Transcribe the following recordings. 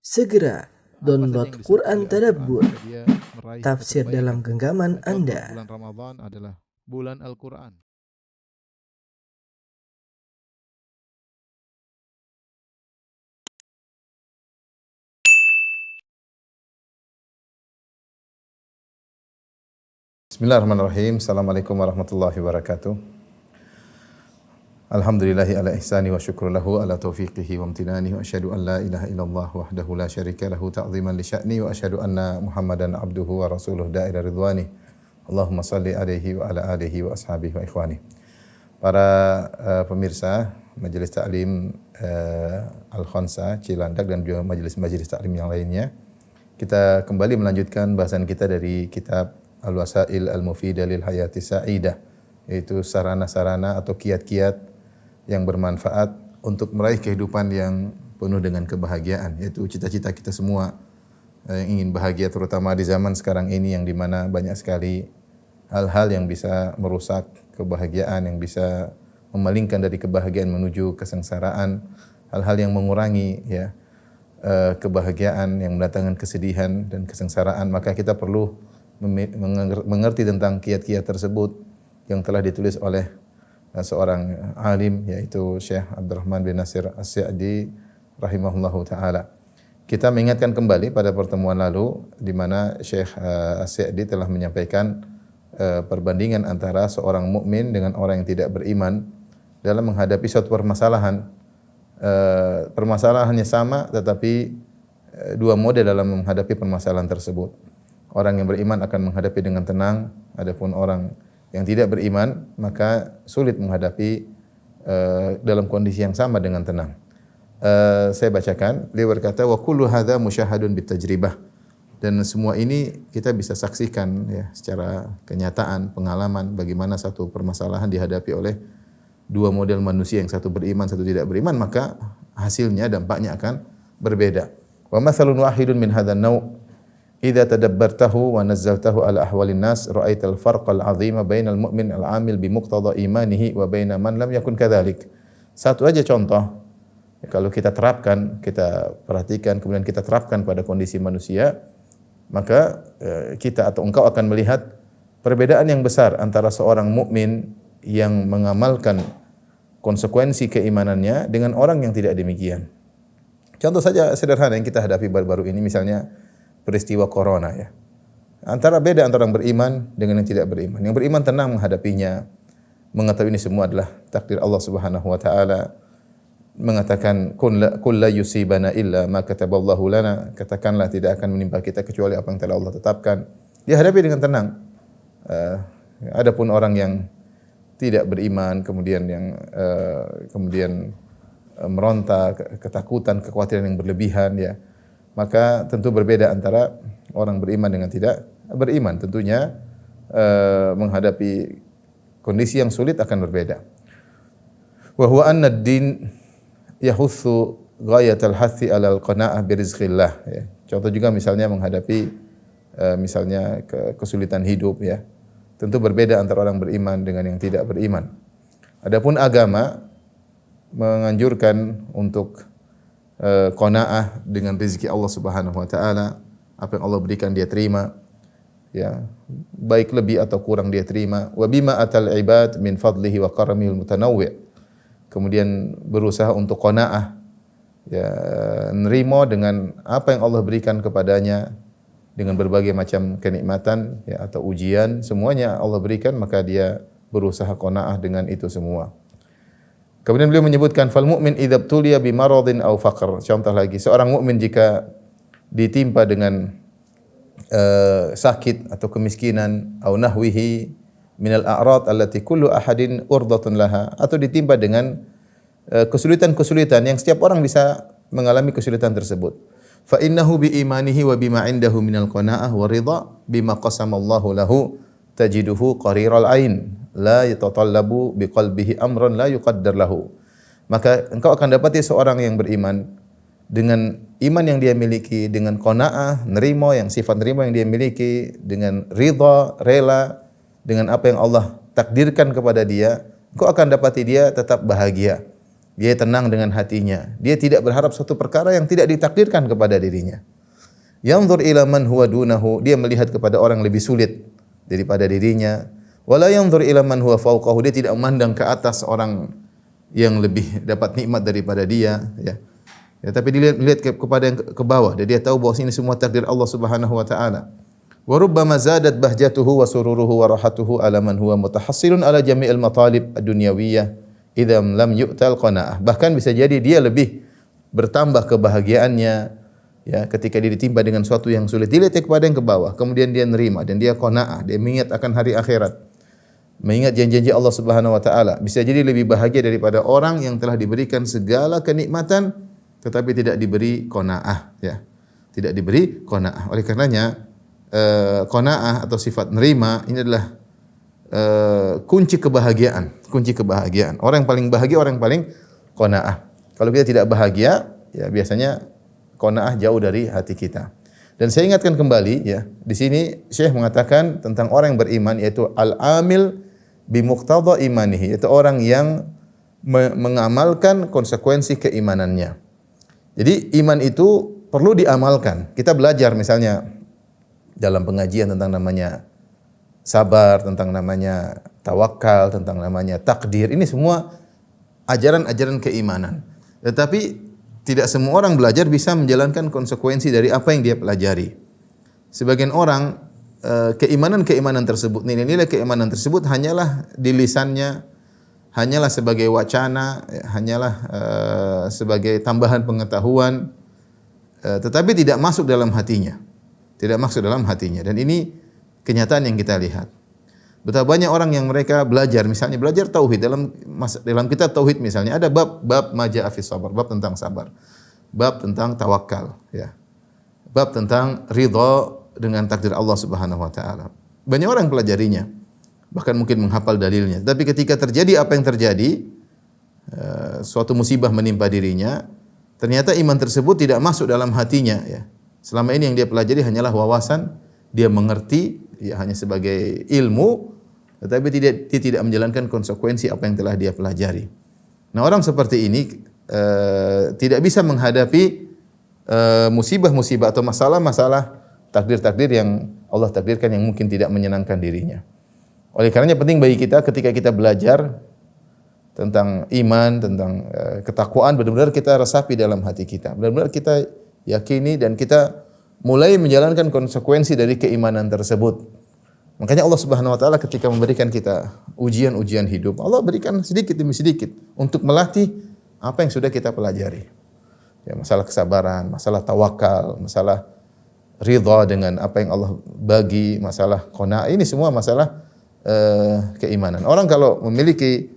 Segera download Quran Tadabbur, dia meraih tafsir kebaikan. dalam genggaman Contoh, Anda. bulan Ramadan adalah bulan Al-Quran. Bismillahirrahmanirrahim. Assalamualaikum warahmatullahi wabarakatuh. Alhamdulillahi ala ihsani wa syukru lahu ala taufiqihi wa amtinani wa asyhadu an la ilaha illallah wahdahu la syarika lahu ta'ziman li sya'ni wa asyhadu anna Muhammadan abduhu wa rasuluh da'ila ridwani. Allahumma salli alaihi wa ala alihi wa ashabihi wa ikhwani. Para pemirsa Majelis Taklim Al-Khansa Cilandak dan juga majelis-majelis taklim yang lainnya, kita kembali melanjutkan bahasan kita dari kitab Al-Wasail Al-Mufidah lil Hayati Sa'idah, yaitu sarana-sarana atau kiat-kiat yang bermanfaat untuk meraih kehidupan yang penuh dengan kebahagiaan, yaitu cita-cita kita semua yang ingin bahagia, terutama di zaman sekarang ini yang dimana banyak sekali hal-hal yang bisa merusak kebahagiaan, yang bisa memalingkan dari kebahagiaan menuju kesengsaraan, hal-hal yang mengurangi kebahagiaan, yang mendatangkan kesedihan dan kesengsaraan. Maka kita perlu mengerti tentang kiat-kiat tersebut yang telah ditulis oleh seorang alim, yaitu Syekh Abdurrahman bin Nasir As-Sa'di rahimahullahu taala. Kita mengingatkan kembali pada pertemuan lalu di mana Syekh As-Sa'di telah menyampaikan perbandingan antara seorang mukmin dengan orang yang tidak beriman dalam menghadapi suatu permasalahan. Permasalahannya sama, tetapi dua model dalam menghadapi permasalahan tersebut. Orang yang beriman akan menghadapi dengan tenang, adapun orang yang tidak beriman maka sulit menghadapi dalam kondisi yang sama dengan tenang. Saya bacakan, beliau berkata, wa kullu hadza musyahadun bitajribah, dan semua ini kita bisa saksikan ya secara kenyataan, pengalaman bagaimana satu permasalahan dihadapi oleh dua model manusia, yang satu beriman, satu tidak beriman, maka hasilnya, dampaknya akan berbeda. Wa mathalun wahidun min hadzal naw' idza tadabbartahu wa nazzaltahu ala ahwalin nas ra'aital farqal 'azima bainal mu'min al-'amil bi muqtada imanihi wa baina man lam yakun kadzalik. Satu aja contoh, kalau kita terapkan, kita perhatikan, kemudian kita terapkan pada kondisi manusia, maka kita atau engkau akan melihat perbedaan yang besar antara seorang mukmin yang mengamalkan konsekuensi keimanannya dengan orang yang tidak demikian. Contoh saja sederhana yang kita hadapi baru-baru ini, misalnya peristiwa corona ya. Beda antara orang beriman dengan yang tidak beriman. Yang beriman tenang menghadapinya, mengetahui ini semua adalah takdir Allah Subhanahu wa taala. Mengatakan kul la yusibana illa ma kataballahu lana, katakanlah tidak akan menimpa kita kecuali apa yang telah Allah tetapkan. Dia hadapi dengan tenang. Adapun orang yang tidak beriman kemudian meronta, ketakutan, kekhawatiran yang berlebihan ya, maka tentu berbeda antara orang beriman dengan tidak beriman. Tentunya menghadapi kondisi yang sulit akan berbeda. Wa huwa anna ad-din yahussu ghayatal hathi 'alal qanaah bi rizqillah ya. Contoh juga misalnya menghadapi misalnya kesulitan hidup ya. Tentu berbeda antara orang beriman dengan yang tidak beriman. Adapun agama menganjurkan untuk qanaah dengan rezeki Allah Subhanahu wa taala. Apa yang Allah berikan dia terima ya, baik lebih atau kurang dia terima. Wa bima atal ibad min fadlihi wa karamihil mutanawwi'. Kemudian berusaha untuk qanaah ya, nerimo dengan apa yang Allah berikan kepadanya dengan berbagai macam kenikmatan ya, atau ujian, semuanya Allah berikan, maka dia berusaha qanaah dengan itu semua. Kemudian beliau menyebutkan fal mu'min idza tuliya bi maradin aw faqr. Contoh lagi, seorang mukmin jika ditimpa dengan sakit atau kemiskinan, aw nahwihi minal a'rad allati kullu ahadin urdatun laha, atau ditimpa dengan kesulitan-kesulitan yang setiap orang bisa mengalami kesulitan tersebut. Fa innahu bi imanihi wa bima indahu minal qanaah wa ridha bima qasamallahu lahu tajiduhu qariral ain la yatatallabu biqalbihi amran la yuqaddar lahu. Maka engkau akan dapati seorang yang beriman dengan iman yang dia miliki, dengan qanaah, nerimo, yang sifat nerimo yang dia miliki, dengan ridha, rela dengan apa yang Allah takdirkan kepada dia, engkau akan dapati dia tetap bahagia. Dia tenang dengan hatinya. Dia tidak berharap suatu perkara yang tidak ditakdirkan kepada dirinya. Yanzur ila man huwa dunahu, dia melihat kepada orang yang lebih sulit daripada dirinya. Wala yanzur ila man huwa fawqahu, dia tidak memandang ke atas orang yang lebih dapat nikmat daripada dia, ya. Ya, tapi dilihat kepada yang ke bawah, dan dia tahu bahwa ini semua takdir Allah Subhanahu wa taala. Wa rubbama zadat bahjatuhu wa sururuhu wa rahatuhu ala man huwa mutahassilun ala jami'il matalib ad-dunyawiyah idza lam yu'tal qanaah. Bahkan bisa jadi dia lebih bertambah kebahagiaannya ya ketika dia ditimpa dengan suatu yang sulit. Dia lihat kepada yang ke bawah, kemudian dia nerima dan dia qanaah, dia mengingat akan hari akhirat. Mengingat janji-janji Allah Subhanahu wa taala. Bisa jadi lebih bahagia daripada orang yang telah diberikan segala kenikmatan tetapi tidak diberi qanaah, ya. Tidak diberi qanaah. Oleh karenanya qanaah atau sifat nerima ini adalah kunci kebahagiaan, kunci kebahagiaan. Orang yang paling bahagia orang yang paling qanaah. Kalau kita tidak bahagia, ya biasanya qanaah jauh dari hati kita. Dan saya ingatkan kembali ya, di sini Syekh mengatakan tentang orang yang beriman yaitu al-amil bi muqtada imanihi, yaitu orang yang mengamalkan konsekuensi keimanannya. Jadi iman itu perlu diamalkan. Kita belajar misalnya dalam pengajian tentang namanya sabar, tentang namanya tawakal, tentang namanya takdir. Ini semua ajaran-ajaran keimanan. Tetapi tidak semua orang belajar bisa menjalankan konsekuensi dari apa yang dia pelajari. Sebagian orang keimanan-keimanan tersebut, nilai-nilai keimanan tersebut hanyalah di lisannya, hanyalah sebagai wacana, hanyalah sebagai tambahan pengetahuan, tetapi tidak masuk dalam hatinya. Tidak masuk dalam hatinya. Dan ini kenyataan yang kita lihat. Betapa banyak orang yang mereka belajar, misalnya belajar tauhid dalam kitab tauhid misalnya ada bab maja'a fi sabar, bab tentang sabar, bab tentang tawakal, ya. Bab tentang ridha dengan takdir Allah Subhanahu wa taala. Banyak orang pelajarinya, bahkan mungkin menghafal dalilnya. Tapi ketika terjadi apa yang terjadi, suatu musibah menimpa dirinya, ternyata iman tersebut tidak masuk dalam hatinya, ya. Selama ini yang dia pelajari hanyalah wawasan, dia mengerti ya hanya sebagai ilmu, tetapi dia tidak menjalankan konsekuensi apa yang telah dia pelajari. Nah, orang seperti ini tidak bisa menghadapi musibah-musibah atau masalah-masalah takdir-takdir yang Allah takdirkan yang mungkin tidak menyenangkan dirinya. Oleh karenanya penting bagi kita ketika kita belajar tentang iman, tentang ketakwaan, benar-benar kita resapi dalam hati kita. Benar-benar kita yakini dan kita mulai menjalankan konsekuensi dari keimanan tersebut. Makanya Allah Subhanahu wa taala ketika memberikan kita ujian-ujian hidup, Allah berikan sedikit demi sedikit untuk melatih apa yang sudah kita pelajari. Ya, masalah kesabaran, masalah tawakal, masalah ridha dengan apa yang Allah bagi, masalah qanaah, ini semua masalah keimanan. Orang kalau memiliki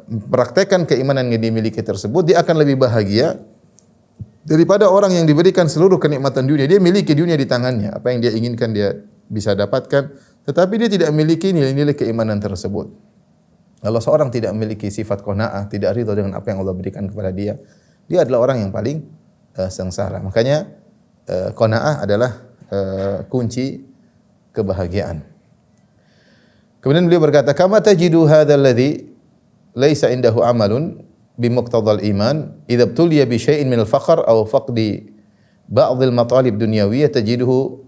mempraktekkan keimanan yang dimiliki tersebut, dia akan lebih bahagia daripada orang yang diberikan seluruh kenikmatan dunia. Dia miliki dunia di tangannya, apa yang dia inginkan dia bisa dapatkan, tetapi dia tidak memiliki nilai-nilai keimanan tersebut. Kalau seorang tidak memiliki sifat qanaah, tidak ridha dengan apa yang Allah berikan kepada dia, dia adalah orang yang paling sengsara. Makanya qanaah adalah kunci kebahagiaan. Kemudian beliau berkata, "Kama tajidu hadzal ladzi laisa indahu amalun bimuqtadal iman idza ibtuliya bi syai'in min al-faqr aw faqdi ba'd al-matalib dunyawiyyah tajiduhu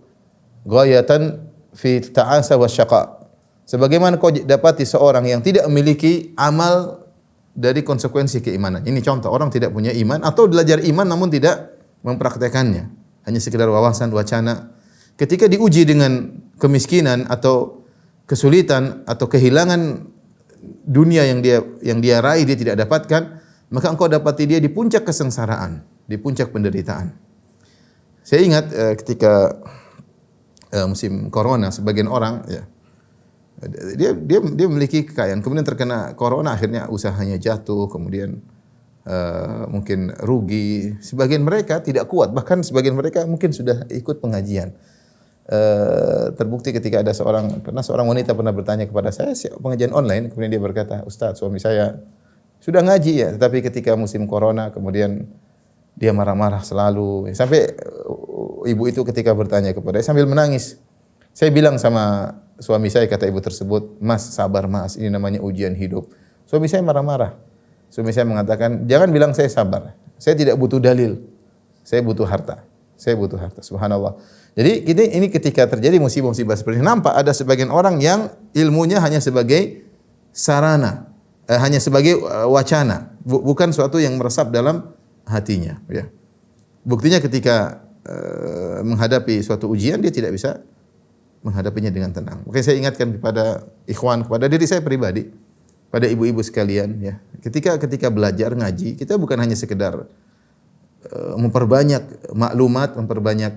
ghayatan fi ta'asa wa syaqa." Sebagaimana kau dapati seorang yang tidak memiliki amal dari konsekuensi keimanan. Ini contoh orang tidak punya iman atau belajar iman namun tidak mempraktekannya, hanya sekedar wawasan wacana. Ketika diuji dengan kemiskinan atau kesulitan atau kehilangan dunia yang dia raih dia tidak dapatkan, maka engkau dapati dia di puncak kesengsaraan, di puncak penderitaan. Saya ingat ketika musim corona, sebagian orang ya dia memiliki kekayaan, kemudian terkena corona, akhirnya usahanya jatuh, kemudian mungkin rugi. Sebagian mereka tidak kuat, bahkan sebagian mereka mungkin sudah ikut pengajian. Terbukti ketika ada seorang wanita pernah bertanya kepada saya pengajian online, kemudian dia berkata, "Ustaz, suami saya sudah ngaji ya, tetapi ketika musim corona kemudian dia marah-marah selalu." Sampai ibu itu ketika bertanya kepada saya sambil menangis. Saya bilang sama suami saya, kata ibu tersebut, "Mas, sabar Mas, ini namanya ujian hidup." Suami saya marah-marah. Suami saya mengatakan, "Jangan bilang saya sabar. Saya tidak butuh dalil. Saya butuh harta. Saya butuh harta." Subhanallah. Jadi ini ketika terjadi musibah-musibah seperti ini, nampak ada sebagian orang yang ilmunya hanya sebagai sarana, hanya sebagai wacana, bukan suatu yang meresap dalam hatinya, ya. Buktinya ketika menghadapi suatu ujian dia tidak bisa menghadapinya dengan tenang. Makanya saya ingatkan kepada ikhwan, kepada diri saya pribadi, pada ibu-ibu sekalian, ya. Ketika belajar ngaji, kita bukan hanya sekedar memperbanyak maklumat, memperbanyak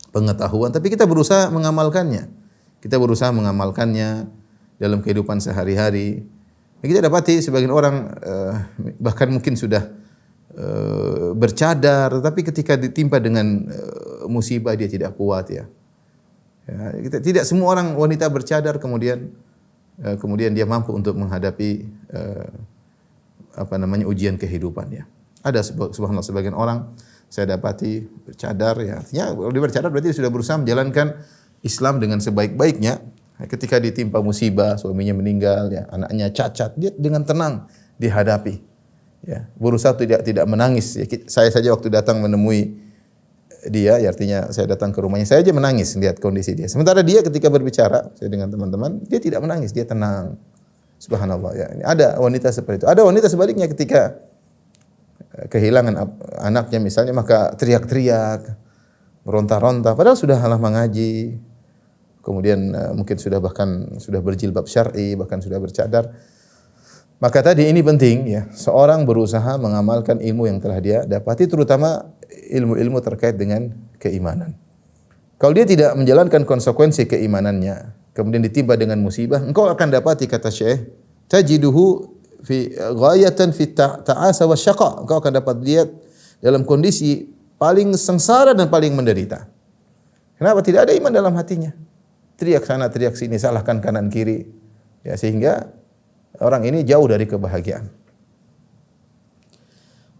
pengetahuan, tapi kita berusaha mengamalkannya. Kita berusaha mengamalkannya dalam kehidupan sehari-hari. Kita dapati sebagian orang bahkan mungkin sudah bercadar, tapi ketika ditimpa dengan musibah dia tidak kuat, ya. Tidak semua orang wanita bercadar kemudian dia mampu untuk menghadapi ujian kehidupan, ya. Ada subhanallah sebagian orang saya dapati bercadar, ya. Artinya kalau dia bercadar berarti dia sudah berusaha menjalankan Islam dengan sebaik-baiknya. Ketika ditimpa musibah, suaminya meninggal, ya, anaknya cacat, dia dengan tenang dihadapi, ya. Berusaha tidak menangis, ya. Saya saja waktu datang menemui dia, ya, artinya saya datang ke rumahnya, saya aja menangis lihat kondisi dia. Sementara dia ketika berbicara saya dengan teman-teman, dia tidak menangis, dia tenang. Subhanallah, ya. Ini ada wanita seperti itu. Ada wanita sebaliknya ketika kehilangan anaknya misalnya, maka teriak-teriak, meronta-ronta, padahal sudah lama ngaji. Kemudian mungkin sudah berjilbab syar'i, bahkan sudah bercadar. Maka tadi ini penting, ya, seorang berusaha mengamalkan ilmu yang telah dia dapati, terutama ilmu-ilmu terkait dengan keimanan. Kalau dia tidak menjalankan konsekuensi keimanannya, kemudian ditimpa dengan musibah, engkau akan dapati, kata Syekh, tajiduhu fi ghayatan fi ta'asa wa syaqa. Engkau akan dapat lihat dalam kondisi paling sengsara dan paling menderita. Kenapa? Tidak ada iman dalam hatinya. Teriak sana, teriak sini, salahkan kanan kiri, ya, sehingga orang ini jauh dari kebahagiaan.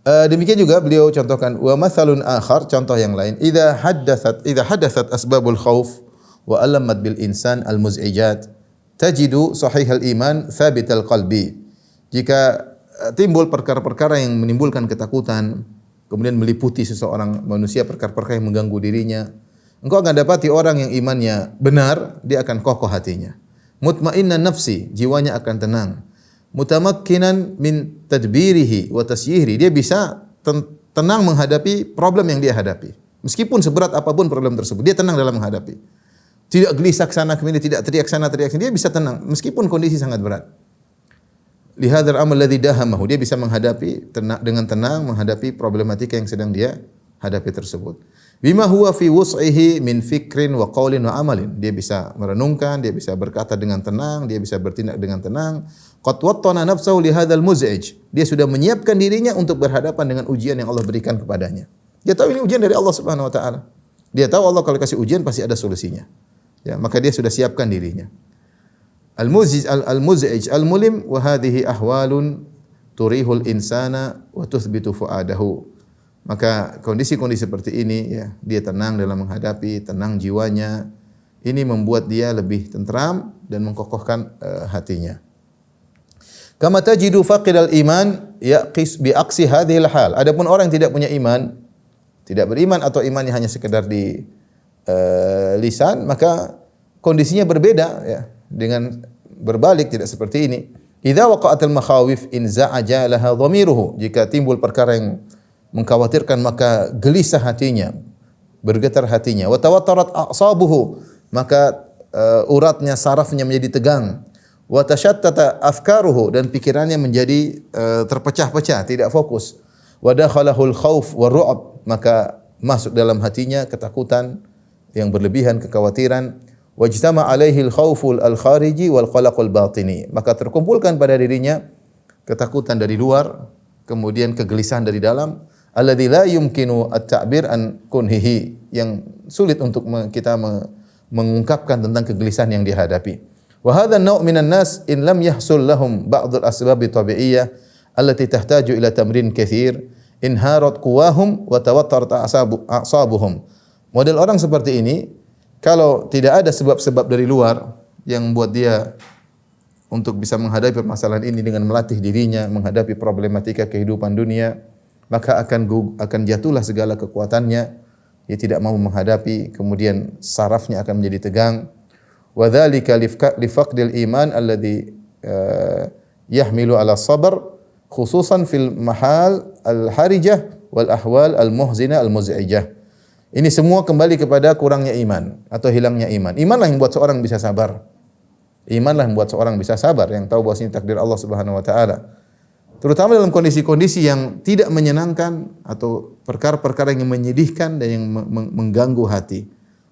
Demikian juga beliau contohkan wa mathalun akhar, contoh yang lain, idza haddatsat asbabul khauf wa alamat bil insan al muz'ijat tajidu sahihal iman thabital qalbi. Jika timbul perkara-perkara yang menimbulkan ketakutan, kemudian meliputi seseorang manusia, perkara-perkara yang mengganggu dirinya, engkau akan dapati orang yang imannya benar, dia akan kokoh hatinya. Mutmainnan nafsi, jiwanya akan tenang. Mutamakkinan min tadbirihi wa tasyihri, dia bisa tenang menghadapi problem yang dia hadapi. Meskipun seberat apapun problem tersebut, dia tenang dalam menghadapi. Tidak gelisah sana kemari, tidak teriak sana teriak sini, dia bisa tenang meskipun kondisi sangat berat. Lihadzal amal ladzi dahamahu, dia bisa menghadapi dengan tenang menghadapi problematika yang sedang dia hadapi tersebut. Bima huwa fi wus'ihi min fikrin wa qaulin wa amalin. Dia bisa merenungkan, dia bisa berkata dengan tenang, dia bisa bertindak dengan tenang. Qad wattana nafsahu li hadzal muz'ij. Dia sudah menyiapkan dirinya untuk berhadapan dengan ujian yang Allah berikan kepadanya. Dia tahu ini ujian dari Allah Subhanahu wa taala. Dia tahu Allah kalau kasih ujian pasti ada solusinya. Ya, maka dia sudah siapkan dirinya. Al-muz'ij al-mulim wa hadhihi ahwalun turihul insana wa tuthbitu fuadahu. Maka kondisi-kondisi seperti ini, ya, dia tenang dalam menghadapi, tenang jiwanya. Ini membuat dia lebih tentram dan mengkokohkan hatinya. Kama tajidu faqidal iman yaqis bi aqsi hadhil hal. Adapun orang yang tidak punya iman, tidak beriman atau imannya hanya sekedar di lisan, maka kondisinya berbeda, ya, dengan berbalik, tidak seperti ini. Idza waqa'atil makhawif in za'aja laha dhamiruhu. Jika timbul perkara yang mengkhawatirkan, maka gelisah hatinya, bergetar hatinya. Wa tawattarat a'sabuhu, maka uratnya, sarafnya menjadi tegang. Wa tashattata afkaruhu, dan pikirannya menjadi terpecah-pecah, tidak fokus. Wa dakhalahul khauf wa ru'ab, maka masuk dalam hatinya ketakutan yang berlebihan, kekhawatiran. Wajtama alaihi al-khauful al-khariji wal qalaqul batini, maka terkumpulkan pada dirinya ketakutan dari luar, kemudian kegelisahan dari dalam. Alladzi la yumkinu at-ta'bir an kunhihi, yang sulit untuk kita mengungkapkan tentang kegelisahan yang dihadapi. Wa hadha an-naw' minan nas in lam yahsul lahum ba'd al-asbab at-tabi'iyyah allati tahtaju ila tamrin katsir inharat quwahum wa tawattarat a'sabuhum. Model orang seperti ini, kalau tidak ada sebab-sebab dari luar yang membuat dia untuk bisa menghadapi permasalahan ini dengan melatih dirinya menghadapi problematika kehidupan dunia, maka akan jatuhlah segala kekuatannya. Dia tidak mau menghadapi, kemudian sarafnya akan menjadi tegang. Wa dzalika li faqdil iman alladhi yahmilu ala sabr khususan fil mahal al-harijah wal ahwal al-muhzinah al-muz'ijah. Ini semua kembali kepada kurangnya iman atau hilangnya iman. Imanlah yang membuat seorang bisa sabar. Imanlah yang membuat seorang bisa sabar, yang tahu bahwasanya takdir Allah Subhanahu wa taala. Terutama dalam kondisi-kondisi yang tidak menyenangkan atau perkara-perkara yang menyedihkan dan yang mengganggu hati.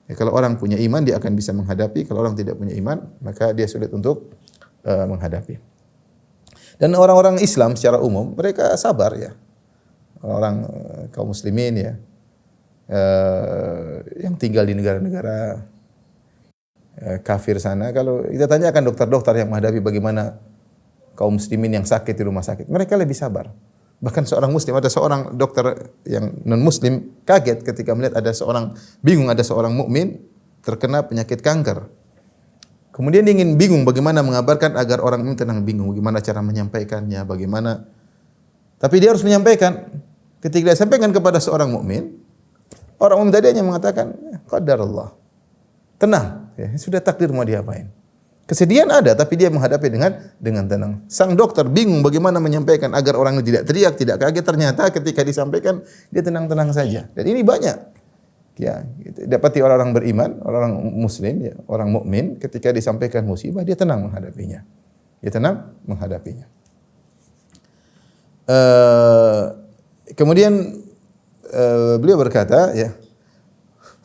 Ya, kalau orang punya iman dia akan bisa menghadapi, kalau orang tidak punya iman maka dia sulit untuk menghadapi. Dan orang-orang Islam secara umum mereka sabar ya. Orang kaum muslimin ya. Yang tinggal di negara-negara kafir sana, kalau kita tanyakan dokter-dokter yang menghadapi bagaimana kaum muslimin yang sakit di rumah sakit, mereka lebih sabar. Bahkan seorang muslim, ada seorang dokter yang non muslim kaget ketika melihat ada seorang mukmin terkena penyakit kanker. Kemudian dia ingin bingung bagaimana mengabarkan agar orang ini tenang, bingung bagaimana cara menyampaikannya, bagaimana. Tapi dia harus menyampaikan. Ketika dia sampaikan kepada seorang mukmin, orang mukmin tadi hanya mengatakan, qadarullah. Tenang, ya, sudah takdir mau diapain. Kesedihan ada, tapi dia menghadapi dengan tenang. Sang dokter bingung bagaimana menyampaikan agar orang ini tidak teriak, tidak kaget. Ternyata ketika disampaikan, dia tenang-tenang saja. Dan ini banyak. Ya, gitu. Dapati orang-orang beriman, orang muslim, ya, orang mukmin, ketika disampaikan musibah, dia tenang menghadapinya. Dia tenang menghadapinya. Kemudian beliau berkata, ya,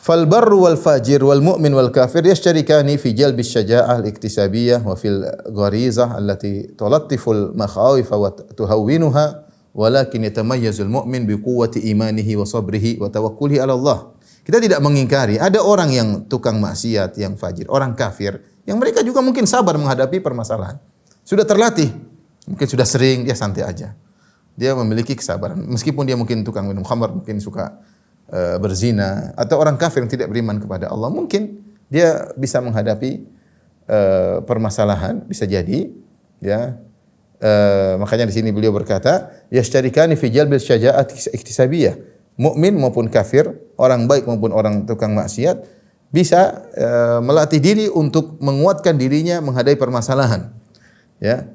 fal barru wal fajir wal mu'min wal kafir yashtarikani fi jalbi syaja'ah al-iktisabiyah wa fil gharizah allati tulattiful makhawif wa tuhawwinuha walakin yatamayyazul mu'min bi quwwati imanihi wa sabrihi wa tawakkulihi 'ala Allah. Kita tidak mengingkari ada orang yang tukang maksiat, yang fajir, orang kafir yang mereka juga mungkin sabar menghadapi permasalahan. Sudah terlatih, mungkin sudah sering, dia santai aja. Dia memiliki kesabaran meskipun dia mungkin tukang minum khamar, mungkin suka berzina, atau orang kafir yang tidak beriman kepada Allah, mungkin dia bisa menghadapi permasalahan, bisa jadi, ya. Makanya di sini beliau berkata, yashtarikani fi jalbil syaja'at iktisabiyah. Mukmin maupun kafir, orang baik maupun orang tukang maksiat bisa melatih diri untuk menguatkan dirinya menghadapi permasalahan. Ya.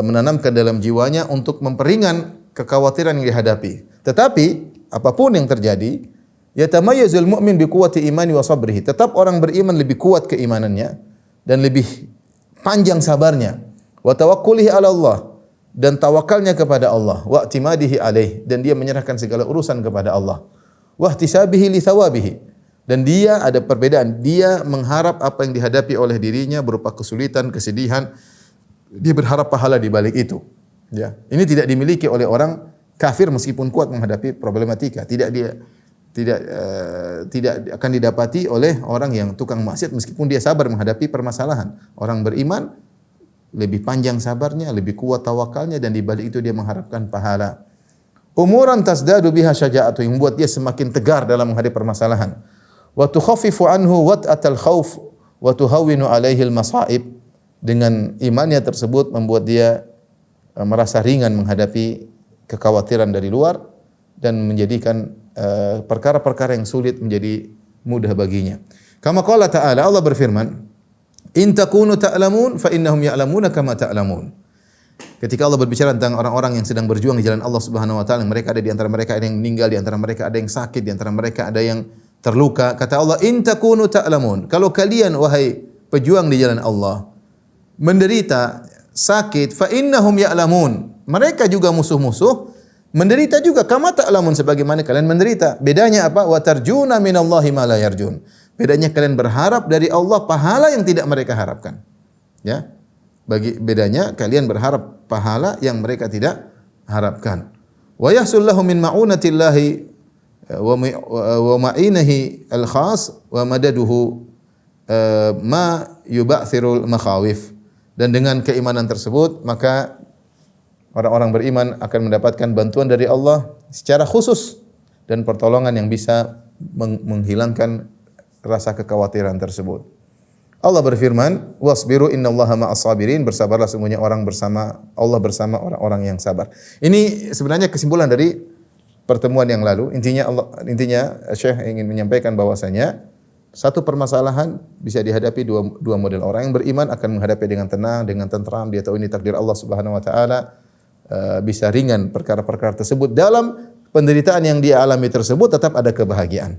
Menanamkan dalam jiwanya untuk memperingan kekhawatiran yang dihadapi. Tetapi apapun yang terjadi, yatamayyazul mu'min bi quwwati imani wa sabrihi. Tetap orang beriman lebih kuat keimanannya dan lebih panjang sabarnya. Wa tawakkulihi 'ala Allah, dan tawakalnya kepada Allah. Wa i'timadihi alaih, dan dia menyerahkan segala urusan kepada Allah. Wa ihtisabihi li thawabihi, dan dia ada perbedaan. Dia mengharap apa yang dihadapi oleh dirinya berupa kesulitan, kesedihan. Dia berharap pahala di balik itu. Ya, ini tidak dimiliki oleh orang kafir meskipun kuat menghadapi problematika. Tidak akan didapati oleh orang yang tukang maksiat meskipun dia sabar menghadapi permasalahan. Orang beriman lebih panjang sabarnya, lebih kuat tawakalnya, dan di balik itu dia mengharapkan pahala. Umuran tasdadu biha syaja'atu, yang membuat dia semakin tegar dalam menghadapi permasalahan. Wa tukhaffifu anhu wat'atal khauf wa tuhawwinu alaihi al-masa'ib. Dengan imannya tersebut membuat dia merasa ringan menghadapi kekhawatiran dari luar dan menjadikan perkara-perkara yang sulit menjadi mudah baginya. Kama qala ta'ala, Allah berfirman, in takunu ta'lamun fa innahum ya'lamuna kama ta'lamun. Ketika Allah berbicara tentang orang-orang yang sedang berjuang di jalan Allah Subhanahu wa taala, mereka ada di antara mereka ada yang meninggal, di antara mereka ada yang sakit, di antara mereka ada yang terluka. Kata Allah, in takunu ta'lamun. Kalau kalian wahai pejuang di jalan Allah menderita, sakit, fa innahum ya'lamun. Mereka juga musuh-musuh menderita juga kama ta'lamun, sebagaimana kalian menderita. Bedanya apa? Wa tarjuna minallahi ma la yarjun. Bedanya kalian berharap dari Allah pahala yang tidak mereka harapkan. Ya. Bedanya kalian berharap pahala yang mereka tidak harapkan. Wa yahsul lahum min ma'unatillahi wa ma'inahi al-khas wa madaduhu ma yub'athirul makhawif. Dan dengan keimanan tersebut maka orang-orang beriman akan mendapatkan bantuan dari Allah secara khusus dan pertolongan yang bisa menghilangkan rasa kekhawatiran tersebut. Allah berfirman, "Wasbiru innallaha ma'as sabirin." Bersabarlah, sesungguhnya orang bersama Allah bersama orang-orang yang sabar. Ini sebenarnya kesimpulan dari pertemuan yang lalu. Intinya Syekh ingin menyampaikan bahwasanya satu permasalahan bisa dihadapi dua model orang. Yang beriman akan menghadapi dengan tenang, dengan tentram, dia tahu ini takdir Allah Subhanahu wa taala, bisa ringan perkara-perkara tersebut. Dalam penderitaan yang dia alami tersebut tetap ada kebahagiaan,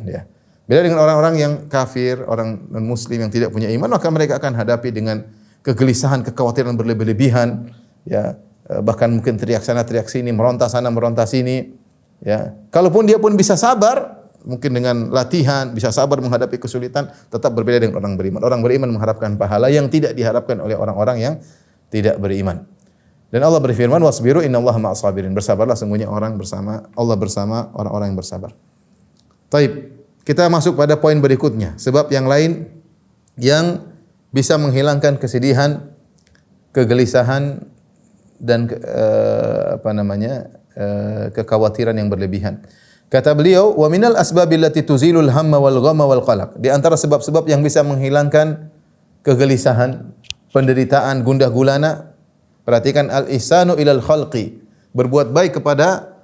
ya. Beda dengan orang-orang yang kafir, orang non-muslim yang tidak punya iman, maka mereka akan hadapi dengan kegelisahan, kekhawatiran berlebih-lebihan, ya. Bahkan mungkin teriak sana, teriak sini, meronta sana, meronta sini, ya. Kalaupun dia pun bisa sabar, mungkin dengan latihan bisa sabar menghadapi kesulitan, tetap berbeda dengan orang beriman. Orang beriman mengharapkan pahala yang tidak diharapkan oleh orang-orang yang tidak beriman. Dan Allah berfirman, "Wasbiru innallaha ma'as sabirin." Bersabarlah, sesungguhnya Allah bersama orang-orang yang bersabar. Taib. Kita masuk pada poin berikutnya, sebab yang lain yang bisa menghilangkan kesedihan, kegelisahan dan kekhawatiran yang berlebihan. Kata beliau, "Wa minal asbabil lati tuzilul hamma wal ghamma wal qalaq." Di antara sebab-sebab yang bisa menghilangkan kegelisahan, penderitaan, gundah gulana, perhatikan al-ihsanu ilal khalqi, berbuat baik kepada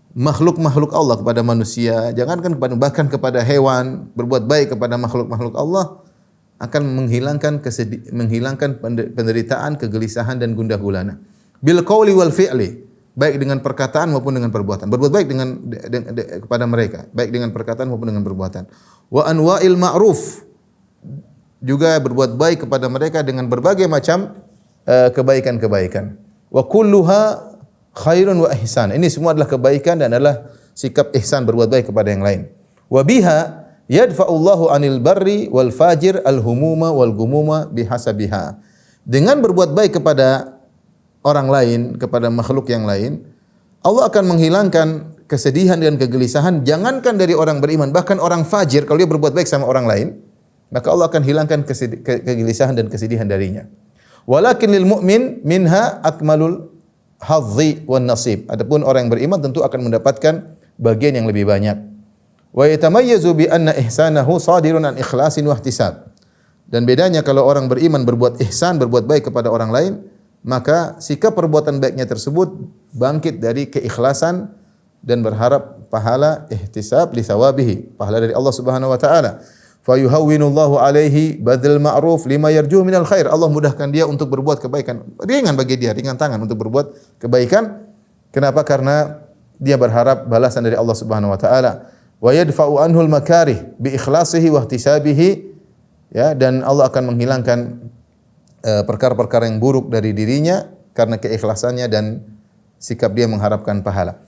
makhluk-makhluk Allah, kepada manusia, jangankan bahkan kepada hewan, berbuat baik kepada makhluk-makhluk Allah akan menghilangkan penderitaan, kegelisahan dan gundah gulana. Bil qauli wal fi'li, baik dengan perkataan maupun dengan perbuatan. Berbuat baik kepada mereka, baik dengan perkataan maupun dengan perbuatan. Wa anwa'il ma'ruf, juga berbuat baik kepada mereka dengan berbagai macam kebaikan-kebaikan. Wa kulluha khairun wa ihsan. Ini semua adalah kebaikan dan adalah sikap ihsan, berbuat baik kepada yang lain. Wa biha yadfa'ullahu 'anil barri wal fajir al humuma wal gumuma bihasabiha. Dengan berbuat baik kepada orang lain, kepada makhluk yang lain, Allah akan menghilangkan kesedihan dan kegelisahan, jangankan dari orang beriman, bahkan orang fajir kalau dia berbuat baik sama orang lain, maka Allah akan hilangkan kegelisahan dan kesedihan darinya. Walakin lil mu'min minha akmalul hadzi wan nasib. Adapun orang yang beriman tentu akan mendapatkan bagian yang lebih banyak. Wa yatamayyazu bi anna ihsanahu sadirun an ikhlasin wa ihtisab. Dan bedanya kalau orang beriman berbuat ihsan, berbuat baik kepada orang lain, maka sikap perbuatan baiknya tersebut bangkit dari keikhlasan dan berharap pahala, ihtisab li thawabihi, pahala dari Allah Subhanahu wa taala. Fa yuhawwinullahu alaihi badal ma'ruf lima yarju minal khair. Allah mudahkan dia untuk berbuat kebaikan. Ringan bagi dia, ringan tangan untuk berbuat kebaikan. Kenapa? Karena dia berharap balasan dari Allah Subhanahu wa taala. Wa yadfa'u anhul makarih bi ikhlasihi wa ihtisabihi, ya, dan Allah akan menghilangkan perkara-perkara yang buruk dari dirinya karena keikhlasannya dan sikap dia mengharapkan pahala.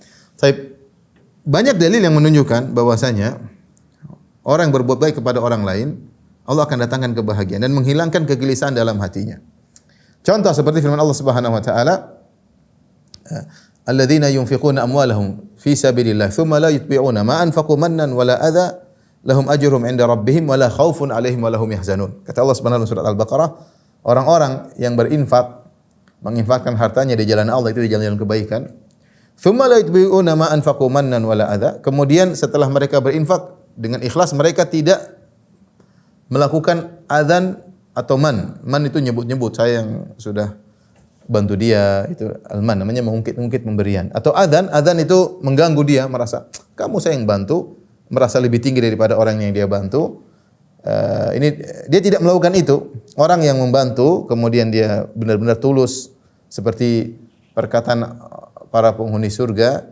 Banyak dalil yang menunjukkan bahwasanya orang yang berbuat baik kepada orang lain, Allah akan datangkan kebahagiaan dan menghilangkan kegelisahan dalam hatinya. Contoh seperti firman Allah Subhanahu wa taala, "Alladzina yunfiquna amwalahum fi sabilillah tsumma la yutbi'una ma anfaqu mannan wala adza lahum ajruhum 'inda rabbihim wala khaufun 'alaihim wala hum yahzanun." Kata Allah Subhanahu wa taala surat Al-Baqarah, orang-orang yang berinfak, menginfakkan hartanya di jalan Allah, itu di jalan kebaikan. Tsumma la yutbi'una ma anfaqu mannan wala adza. Kemudian setelah mereka berinfak dengan ikhlas, mereka tidak melakukan adzan atau man. Man itu nyebut-nyebut, saya yang sudah bantu dia, itu al-man, namanya mengungkit-ungkit pemberian. Atau adzan itu mengganggu dia, merasa kamu saya yang bantu, merasa lebih tinggi daripada orang yang dia bantu. Ini dia tidak melakukan itu. Orang yang membantu kemudian dia benar-benar tulus, seperti perkataan para penghuni surga,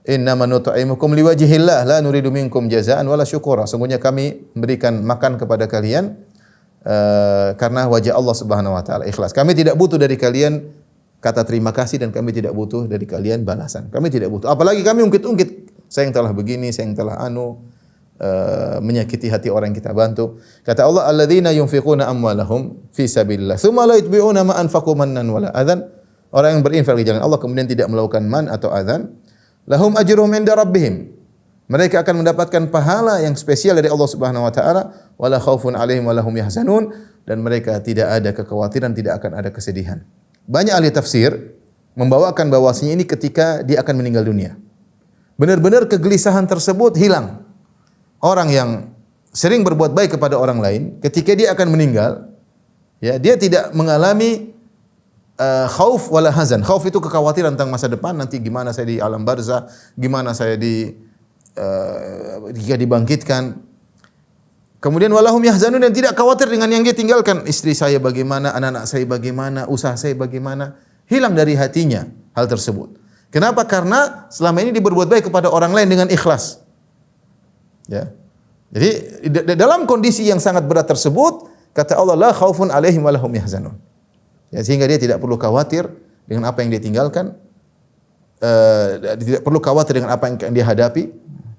"Innama nut'imukum liwajhillah la nuridu minkum jazaa'an wala syukura." Sungguhnya kami memberikan makan kepada kalian karena wajah Allah Subhanahu wa taala, ikhlas. Kami tidak butuh dari kalian kata terima kasih dan kami tidak butuh dari kalian balasan. Kami tidak butuh. Apalagi kami ungkit-ungkit, saya yang telah begini, saya yang telah menyakiti hati orang yang kita bantu. Kata Allah, "Alladzina yunfiquna amwalahum fi sabilillah tsumma la yutbi'una ma anfaqu mannan wala adzan." Orang yang berinfak di jalan Allah kemudian tidak melakukan man atau adzan, lahum ajruhum 'inda rabbihim. Mereka akan mendapatkan pahala yang spesial dari Allah Subhanahu wa taala, wala khaufun 'alaihim wala hum yahzanun, dan mereka tidak ada kekhawatiran, tidak akan ada kesedihan. Banyak ahli tafsir membawakan bahwasanya ini ketika dia akan meninggal dunia. Benar-benar kegelisahan tersebut hilang. Orang yang sering berbuat baik kepada orang lain, ketika dia akan meninggal, ya, dia tidak mengalami khauf wala hazan. Khauf itu kekhawatiran tentang masa depan, nanti gimana saya di alam barzah, gimana saya jika dibangkitkan. Kemudian walahum yahzanun, dan tidak khawatir dengan yang dia tinggalkan. Istri saya bagaimana, anak-anak saya bagaimana, usaha saya bagaimana. Hilang dari hatinya hal tersebut. Kenapa? Karena selama ini dia berbuat baik kepada orang lain dengan ikhlas. Ya. Jadi dalam kondisi yang sangat berat tersebut, kata Allah, la khaufun alaihim wa lahum yahzanun. Ya, sehingga dia tidak perlu khawatir dengan apa yang dia tinggalkan, tidak perlu khawatir dengan apa yang dia hadapi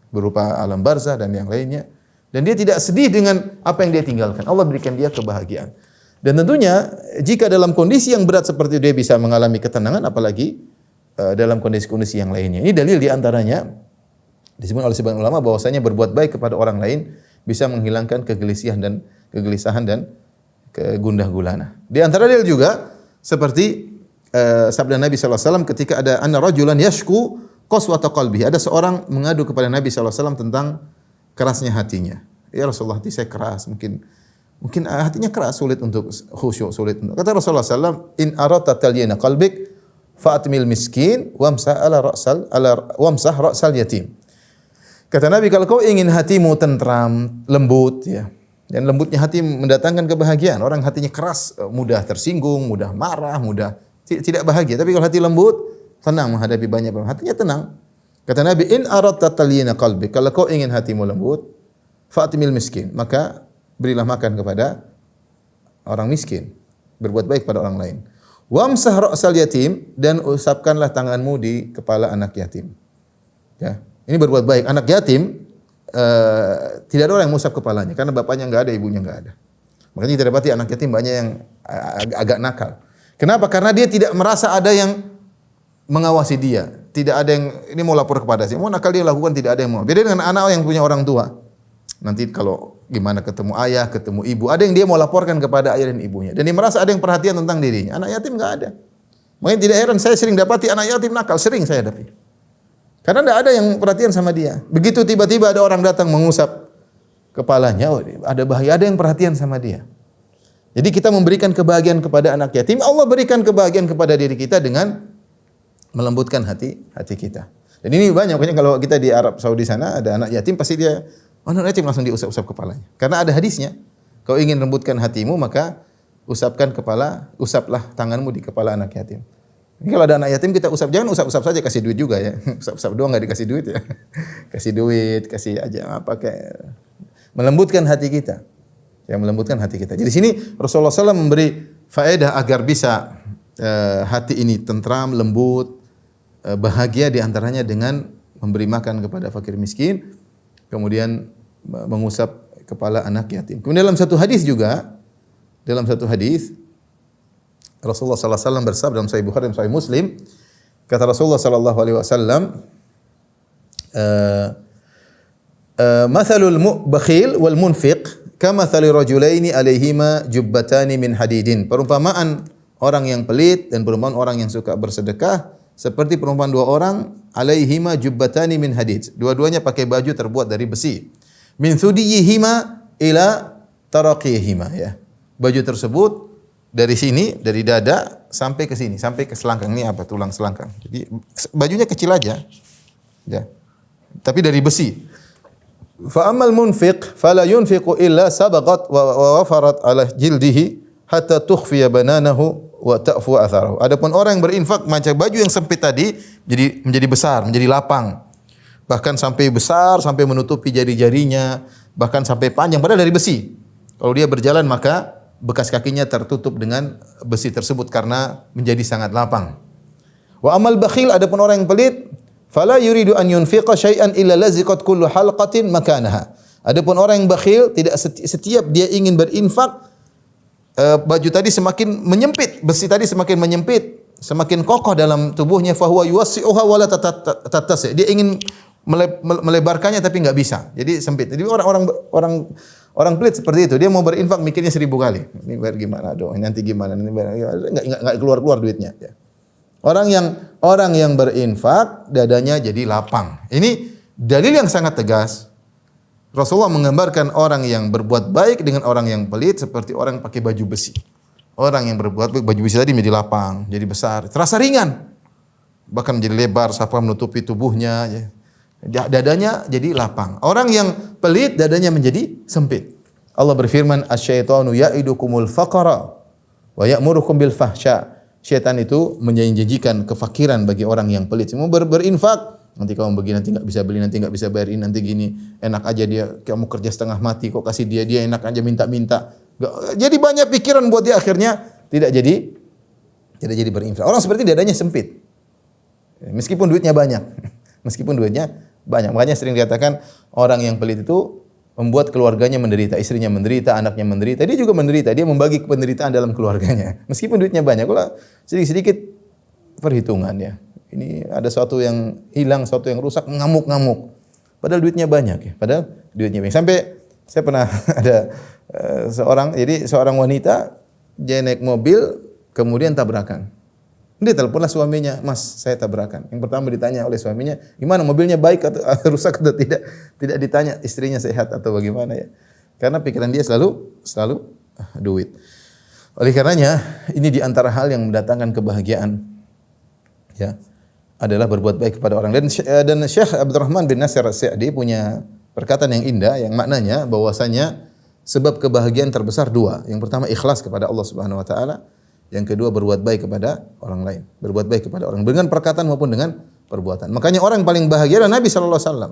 berupa alam barzah dan yang lainnya, dan dia tidak sedih dengan apa yang dia tinggalkan. Allah berikan dia kebahagiaan. Dan tentunya jika dalam kondisi yang berat seperti itu dia bisa mengalami ketenangan, apalagi dalam kondisi-kondisi yang lainnya. Ini dalil di antaranya disebut oleh sebagian ulama bahwasanya berbuat baik kepada orang lain bisa menghilangkan kegelisahan dan kegundah gulana. Di antara dalil juga seperti sabda Nabi sallallahu alaihi wasallam ketika ada anna rajulan yashku qaswata qalbihi. Ada seorang mengadu kepada Nabi sallallahu alaihi wasallam tentang kerasnya hatinya. Ya Rasulullah, hati saya keras, mungkin hatinya keras, sulit untuk khusyuk, sulit untuk. Kata Rasulullah sallallahu alaihi wasallam, in aradta talyina qalbik fa'atmil miskin wamsah ra'sal yatim. Kata Nabi, kalau kau ingin hatimu tentram, lembut, ya. Dan lembutnya hati mendatangkan kebahagiaan. Orang hatinya keras, mudah tersinggung, mudah marah, mudah tidak bahagia. Tapi kalau hati lembut, tenang menghadapi banyak problem. Hatinya tenang. Kata Nabi, in aradta talyina qalbi, kalau kau ingin hatimu lembut, fa'timil miskin, maka berilah makan kepada orang miskin. Berbuat baik pada orang lain. Wamsah ra'sal yatim, dan usapkanlah tanganmu di kepala anak yatim. Ya. Ini berbuat baik. Anak yatim tidak ada orang yang mengusap kepalanya karena bapaknya enggak ada, ibunya enggak ada. Makanya kita dapati anak yatim banyak yang agak nakal. Kenapa? Karena dia tidak merasa ada yang mengawasi dia. Tidak ada yang ini mau lapor kepada saya. Mau nakal dia lakukan, tidak ada yang mau. Beda dengan anak yang punya orang tua. Nanti kalau gimana ketemu ayah, ketemu ibu, ada yang dia mau laporkan kepada ayah dan ibunya. Dan dia merasa ada yang perhatian tentang dirinya. Anak yatim enggak ada. Makanya tidak heran saya sering dapati anak yatim nakal, sering saya dapati. Karena tidak ada yang perhatian sama dia. Begitu tiba-tiba ada orang datang mengusap kepalanya, ada bahaya, ada yang perhatian sama dia. Jadi kita memberikan kebahagiaan kepada anak yatim, Allah berikan kebahagiaan kepada diri kita dengan melembutkan hati kita. Dan ini banyak, makanya kalau kita di Arab Saudi sana ada anak yatim, pasti dia anak yatim langsung diusap-usap kepalanya. Karena ada hadisnya, kau ingin lembutkan hatimu maka usaplah tanganmu di kepala anak yatim. Ini kalau ada anak yatim kita usap, jangan usap-usap saja, kasih duit juga ya. Usap-usap doang enggak dikasih duit ya. Kasih duit, kasih aja apa kayak melembutkan hati kita. Ya, melembutkan hati kita. Jadi sini Rasulullah SAW memberi faedah agar bisa hati ini tentram, lembut, bahagia, di antaranya dengan memberi makan kepada fakir miskin, kemudian mengusap kepala anak yatim. Kemudian dalam satu hadis Rasulullah sallallahu alaihi wasallam bersabda dalam Sahih Bukhari dan Sahih Muslim, kata Rasulullah sallallahu alaihi wasallam, "Mathalul bakhil wal munfiq kamathali rajulaini alaihima jubbatani min hadidin." Perumpamaan orang yang pelit dan perumpamaan orang yang suka bersedekah seperti perumpamaan dua orang alaihima jubbatani min hadid. Dua-duanya pakai baju terbuat dari besi. Min thudiyihima ila taraqihima, ya. Baju tersebut dari sini, dari dada sampai ke sini, sampai ke selangkang. Ini apa? Tulang selangkang. Jadi bajunya kecil aja. Ya. Tapi dari besi. Fa ammal munfiq fala yunfiqu illa sabaqat wa wafarat ala jildihi hatta tukhfiya bananahu wa ta'fu atharahu. Adapun orang yang berinfak, macam baju yang sempit tadi menjadi besar, menjadi lapang. Bahkan sampai besar, sampai menutupi jari-jarinya, bahkan sampai panjang padahal dari besi. Kalau dia berjalan maka bekas kakinya tertutup dengan besi tersebut karena menjadi sangat lapang. Wa amal bakhil, adapun orang yang pelit, fala yuridu an yunfiqa syai'an illa laziqat kullu halqatin makanaha. Adapun orang yang bakhil, tidak setiap dia ingin berinfak, baju tadi semakin menyempit, besi tadi semakin menyempit, semakin kokoh dalam tubuhnya, fa huwa yuwassi'uha wa la tattasi'. Dia ingin melebarkannya tapi enggak bisa. Jadi sempit. Jadi orang pelit seperti itu, dia mau berinfak mikirnya 1000 kali. Ini bayar gimana dong? Nanti gimana? Enggak keluar duitnya. Ya. Orang yang berinfak dadanya jadi lapang. Ini dalil yang sangat tegas Rasulullah menggambarkan orang yang berbuat baik dengan orang yang pelit seperti orang yang pakai baju besi. Orang yang berbuat baik, baju besi tadi menjadi lapang, jadi besar, terasa ringan. Bahkan menjadi lebar, sampai menutupi tubuhnya. Ya. Dadanya jadi lapang. Orang yang pelit, dadanya menjadi sempit. Allah berfirman, "Asy-syaitanu ya'idukumul faqra wa ya'murukum bil fahsya." Syaitan itu menjanjikan kefakiran bagi orang yang pelit. Semua berinfak. Nanti kamu begini, nanti enggak bisa beli, nanti enggak bisa bayar ini, nanti gini. Enak aja dia, kamu kerja setengah mati kok kasih dia enak aja minta-minta. Jadi banyak pikiran buat dia, akhirnya tidak jadi berinfak. Orang seperti dadanya sempit. Meskipun duitnya banyak. Meskipun duitnya banyak. Makanya sering dikatakan orang yang pelit itu membuat keluarganya menderita, istrinya menderita, anaknya menderita, dia juga menderita. Dia membagi penderitaan dalam keluarganya. Meskipun duitnya banyak, kalau sedikit-sedikit perhitungan ya. Ini ada sesuatu yang hilang, sesuatu yang rusak, ngamuk-ngamuk. Padahal duitnya banyak ya. Padahal duitnya banyak. Sampai saya pernah ada seorang wanita dia naik mobil kemudian tabrakan. Dia teleponlah suaminya, "Mas, saya tabrakan." Yang pertama ditanya oleh suaminya, "Gimana mobilnya baik atau rusak atau tidak?" Tidak ditanya istrinya sehat atau bagaimana ya. Karena pikiran dia selalu duit. Oleh karenanya, ini di antara hal yang mendatangkan kebahagiaan. Ya. Adalah berbuat baik kepada orang. Dan Syekh Abdurrahman bin Nasir As-Sa'di punya perkataan yang indah yang maknanya bahwasanya sebab kebahagiaan terbesar dua. Yang pertama ikhlas kepada Allah Subhanahu wa taala, yang kedua berbuat baik kepada orang lain. Berbuat baik kepada orang dengan perkataan maupun dengan perbuatan. Makanya orang yang paling bahagia adalah Nabi sallallahu alaihi wasallam.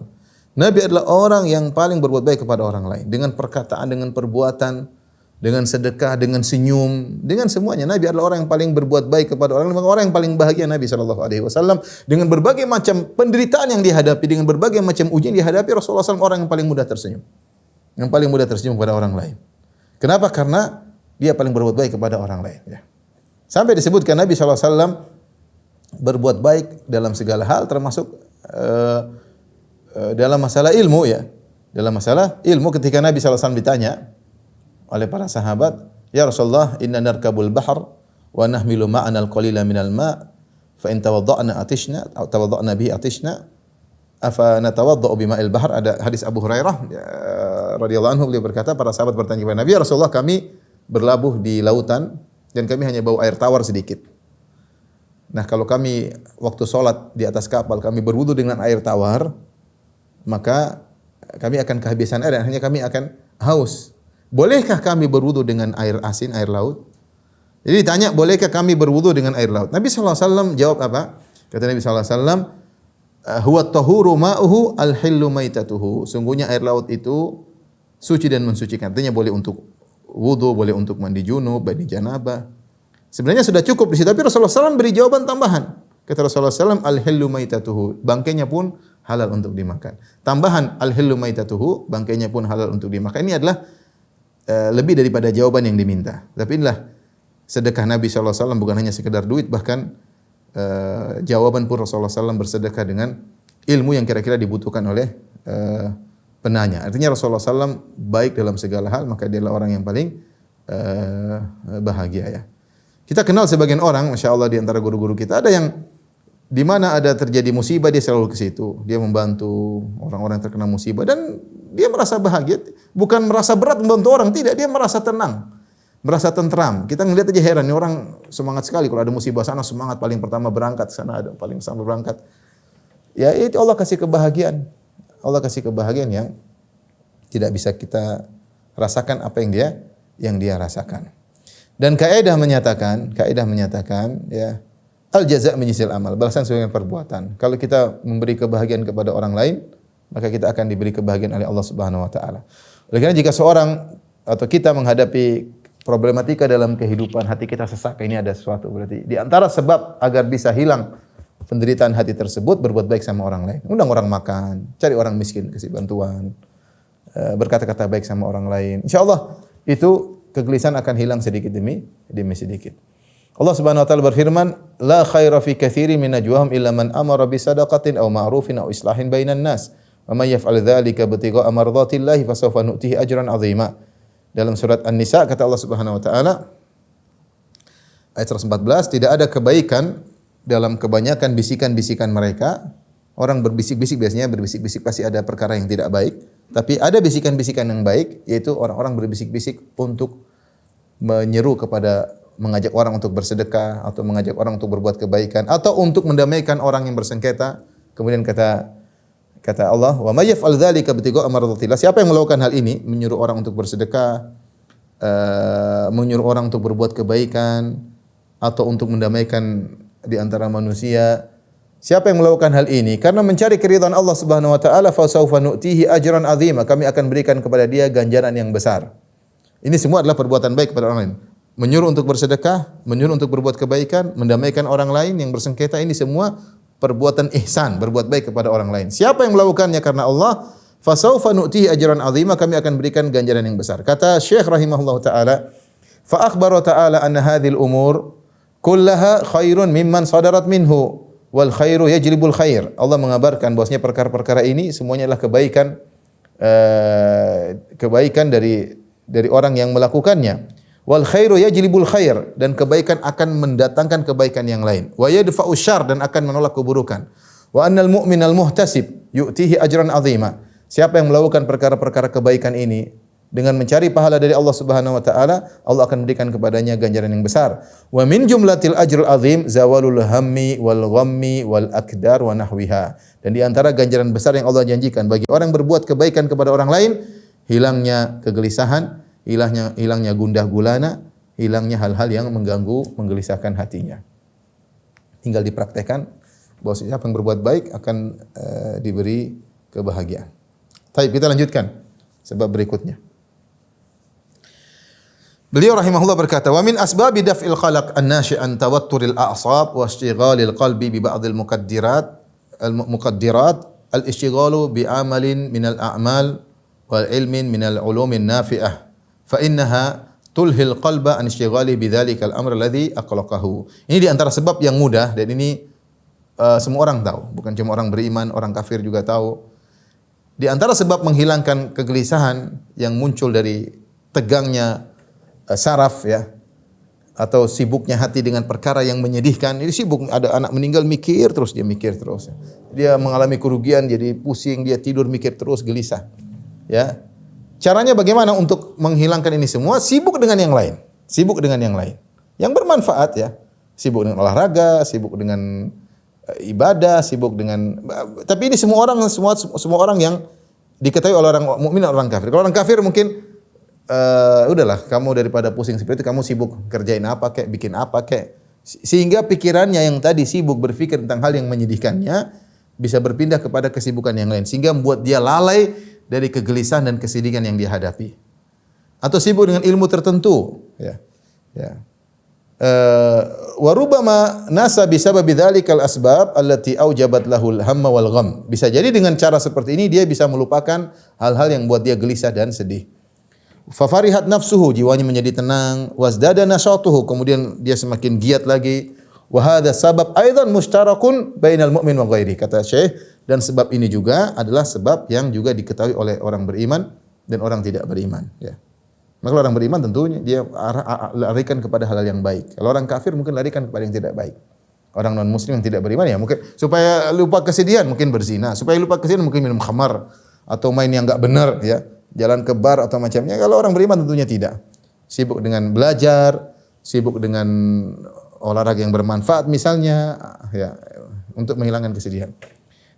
Nabi adalah orang yang paling berbuat baik kepada orang lain dengan perkataan, dengan perbuatan, dengan sedekah, dengan senyum, dengan semuanya. Nabi adalah orang yang paling berbuat baik kepada orang lain. Maka orang yang paling bahagia Nabi sallallahu alaihi wasallam dengan berbagai macam penderitaan yang dihadapi, dengan berbagai macam ujian yang dihadapi, Rasulullah SAW orang yang paling mudah tersenyum. Yang paling mudah tersenyum kepada orang lain. Kenapa? Karena dia paling berbuat baik kepada orang lain. Ya. Sampai disebutkan Nabi SAW berbuat baik dalam segala hal, termasuk dalam masalah ilmu ya. Dalam masalah ilmu ketika Nabi SAW ditanya oleh para sahabat, "Ya Rasulullah, inna narkabul bahr wa nahmilu ma'ana al-qalila minal ma' fa in tawadda'na atishna atau tawadda'na bihi atishna afa natawadda'u bima'il bahr." Ada hadis Abu Hurairah radhiyallahu anhu, beliau berkata, para sahabat bertanya kepada Nabi, "Ya Rasulullah, kami berlabuh di lautan dan kami hanya bawa air tawar sedikit. Nah, kalau kami waktu sholat di atas kapal kami berwudu dengan air tawar, maka kami akan kehabisan air dan akhirnya kami akan haus. Bolehkah kami berwudu dengan air asin, air laut?" Jadi ditanya, bolehkah kami berwudu dengan air laut? Nabi SAW jawab apa? Kata Nabi SAW, "Huwa tahuru ma'uhu al-hillu maitatuhu." Sungguhnya air laut itu suci dan mensucikan. Artinya boleh untuk wudu, boleh untuk mandi junub, mandi janabah. Sebenarnya sudah cukup di situ, tapi Rasulullah SAW beri jawaban tambahan. Kata Rasulullah SAW, "Al-hillu maitatuhu." Bangkainya pun halal untuk dimakan. Tambahan al-hillu maitatuhu, bangkainya pun halal untuk dimakan. Ini adalah lebih daripada jawaban yang diminta. Tapi inilah sedekah Nabi SAW, bukan hanya sekedar duit, bahkan jawaban pun Rasulullah SAW bersedekah dengan ilmu yang kira-kira dibutuhkan oleh penanya. Artinya Rasulullah SAW baik dalam segala hal, maka dia adalah orang yang paling bahagia ya. Kita kenal sebagian orang, Masya Allah, di antara guru-guru kita, ada yang di mana ada terjadi musibah dia selalu ke situ. Dia membantu orang-orang yang terkena musibah dan dia merasa bahagia, bukan merasa berat membantu orang, tidak, dia merasa tenang, merasa tentram. Kita ngelihat aja heran, ini orang semangat sekali kalau ada musibah sana, semangat paling pertama berangkat sana, ada paling pertama berangkat. Ya itu Allah kasih kebahagiaan. Allah kasih kebahagiaan yang tidak bisa kita rasakan apa yang dia rasakan. Dan kaidah menyatakan ya, al jaza' min jinsil amal, balasan sesuai dengan perbuatan. Kalau kita memberi kebahagiaan kepada orang lain, maka kita akan diberi kebahagiaan oleh Allah Subhanahu wa taala. Oleh karena jika seorang atau kita menghadapi problematika dalam kehidupan, hati kita sesak, ini ada sesuatu, berarti di antara sebab agar bisa hilang penderitaan hati tersebut, berbuat baik sama orang lain. Undang orang makan, cari orang miskin, kasih bantuan, berkata-kata baik sama orang lain. Insyaallah itu kegelisahan akan hilang sedikit demi sedikit. Allah Subhanahu wa taala berfirman, "La khaira fi katsirin min najwahum illa man amara bi sadaqatin aw ma'rufin aw islahin bainan nas. Wa may yaf'al dzalika ibtigha'a mardhatillahi fasawfa nu'tihi ajran 'azima." Dalam surat An-Nisa kata Allah Subhanahu wa taala ayat 114, tidak ada kebaikan dalam kebanyakan bisikan-bisikan mereka. Orang berbisik-bisik biasanya berbisik-bisik pasti ada perkara yang tidak baik. Tapi ada bisikan-bisikan yang baik, yaitu orang-orang berbisik-bisik untuk menyeru kepada mengajak orang untuk bersedekah atau mengajak orang untuk berbuat kebaikan atau untuk mendamaikan orang yang bersengketa. Kemudian kata Allah, "Wa may yaf'al dzalika ibtigha'a mardatillah." Siapa yang melakukan hal ini, menyuruh orang untuk bersedekah, menyuruh orang untuk berbuat kebaikan atau untuk mendamaikan di antara manusia. Siapa yang melakukan hal ini karena mencari keridhaan Allah Subhanahu wa taala, fa sawfa nu'tihi ajran 'azima. Kami akan berikan kepada dia ganjaran yang besar. Ini semua adalah perbuatan baik kepada orang lain. Menyuruh untuk bersedekah, menyuruh untuk berbuat kebaikan, mendamaikan orang lain yang bersengketa, ini semua perbuatan ihsan, berbuat baik kepada orang lain. Siapa yang melakukannya karena Allah, fa sawfa nu'tihi ajran 'azima. Kami akan berikan ganjaran yang besar. Kata Syekh rahimahullahu taala, fa akhbara ta'ala anna hadhil umur kullaha khairun mimman sadarat minhu. Wal khairu yajlibul khair. Allah mengabarkan bahwasanya perkara-perkara ini semuanya adalah kebaikan dari orang yang melakukannya. Wal khairu yajlibul khair, dan kebaikan akan mendatangkan kebaikan yang lain. Wa yadfa'u syarr, dan akan menolak keburukan. Wa annal mu'minal muhtasib yu'tihi ajran 'azima. Siapa yang melakukan perkara-perkara kebaikan ini dengan mencari pahala dari Allah Subhanahu wa taala, Allah akan memberikan kepadanya ganjaran yang besar. Wa min jumlatil ajril azim zawalul hammi wal ghammi wal akdar wa nahwiha. Dan di antara ganjaran besar yang Allah janjikan bagi orang yang berbuat kebaikan kepada orang lain, hilangnya kegelisahan, hilangnya gundah gulana, hilangnya hal-hal yang mengganggu, menggelisahkan hatinya. Tinggal dipraktekkan bahwa siapa yang berbuat baik akan diberi kebahagiaan. Baik, kita lanjutkan sebab berikutnya. Beliau rahimahullah berkata, "Wa min asbabi daf'il khalaq an-nashi' an tawatturil a'sab wa ishtighalil qalbi bi ba'dil muqaddirat al-ishtighalu bi amalin minal a'mal wal ilmin minal ulumin nafi'ah fa innaha tulhil qalba an ishtighali bi dzalikal amr alladhi aqlaqahu." Ini di antara sebab yang mudah, dan ini semua orang tahu, bukan cuma orang beriman, orang kafir juga tahu. Di antara sebab menghilangkan kegelisahan yang muncul dari tegangnya saraf, ya, atau sibuknya hati dengan perkara yang menyedihkan. Ini sibuk, ada anak meninggal mikir terus, dia mengalami kerugian, jadi pusing, dia tidur mikir terus, gelisah, ya. Caranya bagaimana untuk menghilangkan ini semua? Sibuk dengan yang lain, yang bermanfaat, ya. Sibuk dengan olahraga, sibuk dengan ibadah, sibuk dengan, tapi ini semua orang yang diketahui oleh orang mukmin dan orang kafir. Kalau orang kafir mungkin udahlah, kamu daripada pusing seperti itu, kamu sibuk kerjain apa kek, bikin apa kek, sehingga pikirannya yang tadi sibuk berpikir tentang hal yang menyedihkannya bisa berpindah kepada kesibukan yang lain, sehingga membuat dia lalai dari kegelisahan dan kesedihan yang dia hadapi. Atau sibuk dengan ilmu tertentu, ya. Wa rubbama nasa bisababi dzalikal asbab allati aujabat lahul hamma wal gham. Bisa jadi dengan cara seperti ini dia bisa melupakan hal-hal yang membuat dia gelisah dan sedih. Fafarihat nafsuhu, jiwanya menjadi tenang, wasdada nasyatuhu, kemudian dia semakin giat lagi. Wa hadza sabab aidan mushtarakun bainal mu'min wa ghairi, kata Syekh, dan sebab ini juga adalah sebab yang juga diketahui oleh orang beriman dan orang tidak beriman, ya. Maka orang beriman tentunya dia larikan kepada hal yang baik. Kalau orang kafir mungkin larikan kepada yang tidak baik. Orang non muslim yang tidak beriman, ya mungkin supaya lupa kesedihan mungkin berzina, supaya lupa kesedihan mungkin minum khamar atau main yang enggak benar, ya. Jalan ke bar atau macamnya. Kalau orang beriman tentunya tidak. Sibuk dengan belajar, sibuk dengan olahraga yang bermanfaat misalnya, ya, untuk menghilangkan kesedihan.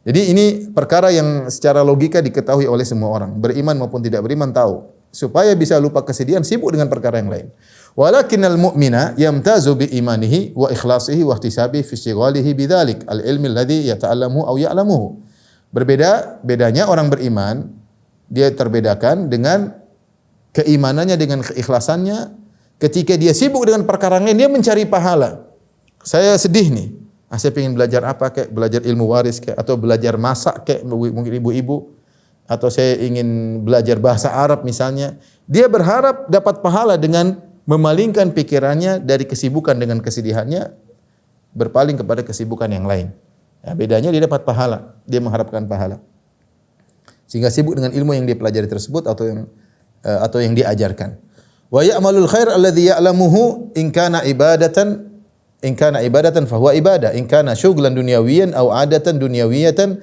Jadi ini perkara yang secara logika diketahui oleh semua orang, beriman maupun tidak beriman tahu. Supaya bisa lupa kesedihan, sibuk dengan perkara yang lain. Walakinnal mu'mina yamtazu bi imanihi wa ikhlasihi wa ihtisabihi fi istighalihi bidzalik al-ilmi alladhi yata'allamu aw ya'lamuhu. Bedanya orang beriman, dia terbedakan dengan keimanannya, dengan keikhlasannya. Ketika dia sibuk dengan perkara lain, dia mencari pahala. Saya sedih nih, saya ingin belajar apa kek, belajar ilmu waris kek, atau belajar masak kek, mungkin ibu-ibu, atau saya ingin belajar bahasa Arab misalnya. Dia berharap dapat pahala dengan memalingkan pikirannya dari kesibukan dengan kesedihannya, berpaling kepada kesibukan yang lain. Ya, bedanya dia dapat pahala, dia mengharapkan pahala. Sehingga sibuk dengan ilmu yang dia pelajari tersebut atau yang diajarkan. Wa ya'malul khair alladhi ya'lamuhu in kana ibadatan fa huwa ibadah, in kana syughlan dunyawiyan aw 'adatan dunyawiyatan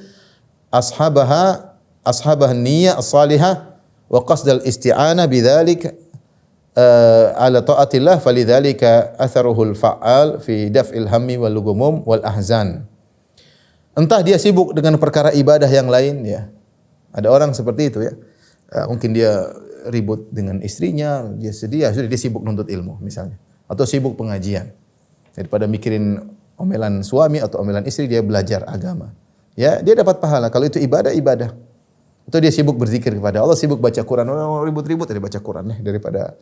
ashabaha ashabah niyyah as-salihah wa qasdal isti'anah bidzalik ala taatillah falidzalika atharuhul fa'al fi daf'il hammi wal ghumum wal ahzan. Entah dia sibuk dengan perkara ibadah yang lain ya. Ada orang seperti itu ya. Mungkin dia ribut dengan istrinya, dia sedih, sudah dia sibuk nuntut ilmu misalnya. Atau sibuk pengajian. Daripada mikirin omelan suami atau omelan istri, dia belajar agama. Ya, dia dapat pahala kalau itu ibadah. Atau dia sibuk berzikir kepada Allah, sibuk baca Quran. Orang ribut-ribut dia baca Quran daripada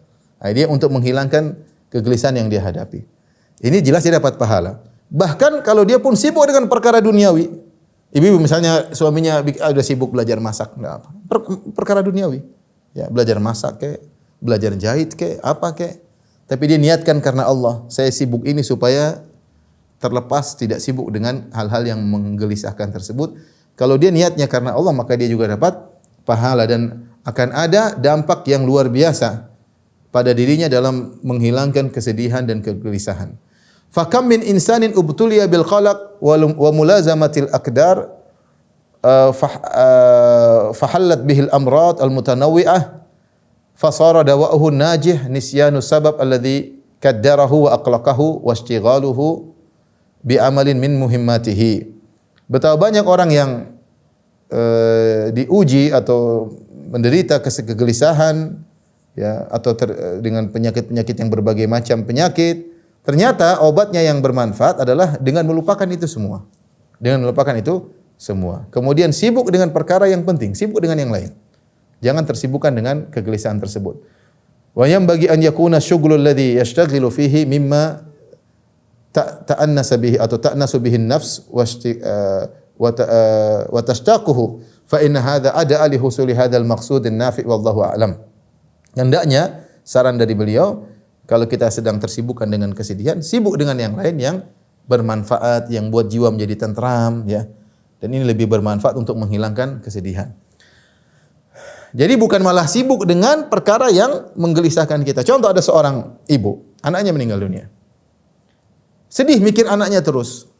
dia untuk menghilangkan kegelisahan yang dia hadapi. Ini jelas dia dapat pahala. Bahkan kalau dia pun sibuk dengan perkara duniawi, ibu misalnya suaminya sudah sibuk belajar masak, enggak apa. Perkara duniawi. Ya, belajar masak kek, belajar jahit kek, apa kek. Tapi dia niatkan karena Allah. Saya sibuk ini supaya terlepas, tidak sibuk dengan hal-hal yang menggelisahkan tersebut. Kalau dia niatnya karena Allah, maka dia juga dapat pahala dan akan ada dampak yang luar biasa pada dirinya dalam menghilangkan kesedihan dan kegelisahan. Fakam min insanin ubtuliya bil qalaq wa mulazamatil aqdar fahallat bihil amrad al mutanawwi'ah fasara dawa'uhu najih nisyanu sabab alladhi kaddarahu wa aqlaqahu wa ishtighaluhu bi amalin min muhimmatihi. Betapa banyak orang yang diuji atau menderita kegelisahan ya atau dengan penyakit-penyakit yang berbagai macam penyakit. Ternyata obatnya yang bermanfaat adalah dengan melupakan itu semua. Dengan melupakan itu semua. Kemudian sibuk dengan perkara yang penting, sibuk dengan yang lain. Jangan tersibukkan dengan kegelisahan tersebut. Wa yanbaghi an yakuna syughlul ladzi yashtaghilu fihi mimma ta'annasa bihi atau ta'nasu bihi an-nafs wa tashtaquhu fa inna hadza ada li husuli hadzal maqsud an-nafi' wallahu a'lam. Hendaknya saran dari beliau, kalau kita sedang tersibukkan dengan kesedihan, sibuk dengan yang lain yang bermanfaat, yang buat jiwa menjadi tentram ya. Dan ini lebih bermanfaat untuk menghilangkan kesedihan. Jadi bukan malah sibuk dengan perkara yang menggelisahkan kita. Contoh, ada seorang ibu, anaknya meninggal dunia. Sedih mikir anaknya terus.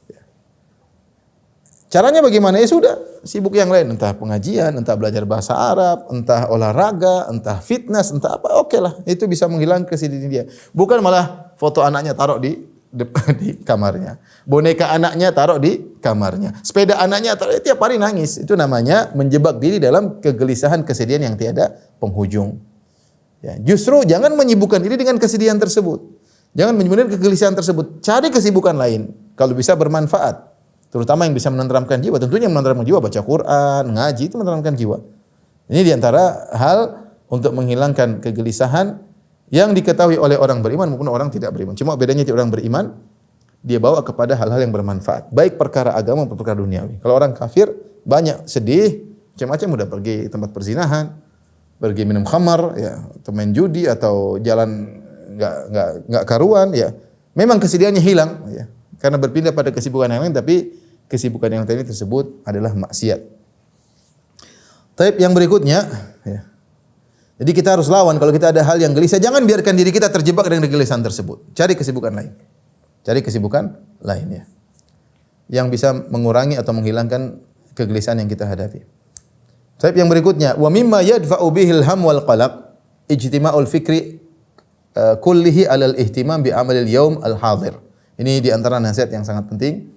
Caranya bagaimana? Ya sudah, sibuk yang lain, entah pengajian, entah belajar bahasa Arab, entah olahraga, entah fitness, entah apa, oke lah, itu bisa menghilangkan kesedihan dia. Bukan malah foto anaknya taruh di kamarnya, boneka anaknya taruh di kamarnya, sepeda anaknya taruh, tiap hari nangis. Itu namanya menjebak diri dalam kegelisahan kesedihan yang tiada penghujung. Ya, justru jangan menyibukkan diri dengan kesedihan tersebut. Jangan menyibukkan kegelisahan tersebut. Cari kesibukan lain kalau bisa bermanfaat. Terutama yang bisa menenteramkan jiwa. Tentunya menenteramkan jiwa, baca Quran, ngaji, itu menenteramkan jiwa. Ini diantara hal untuk menghilangkan kegelisahan yang diketahui oleh orang beriman maupun orang tidak beriman. Cuma bedanya orang beriman, dia bawa kepada hal-hal yang bermanfaat. Baik perkara agama maupun perkara duniawi. Kalau orang kafir, banyak sedih, macam-macam, udah pergi tempat perzinahan, pergi minum khamar, ya, atau main judi, atau jalan nggak karuan, ya. Memang kesedihannya hilang, ya. Karena berpindah pada kesibukan yang lain, tapi kesibukan yang tadi tersebut adalah maksiat. Taib yang berikutnya, ya. Jadi kita harus lawan kalau kita ada hal yang gelisah, jangan biarkan diri kita terjebak dengan kegelisahan tersebut. Cari kesibukan lain. Cari kesibukan lain ya. Yang bisa mengurangi atau menghilangkan kegelisahan yang kita hadapi. Taib yang berikutnya, wa mimma yadfa'u bihil ham wal qalaq ijtima'ul fikri kullihi 'alal ihtimam bi amalil yaum al hadir. Ini di antara nasihat yang sangat penting.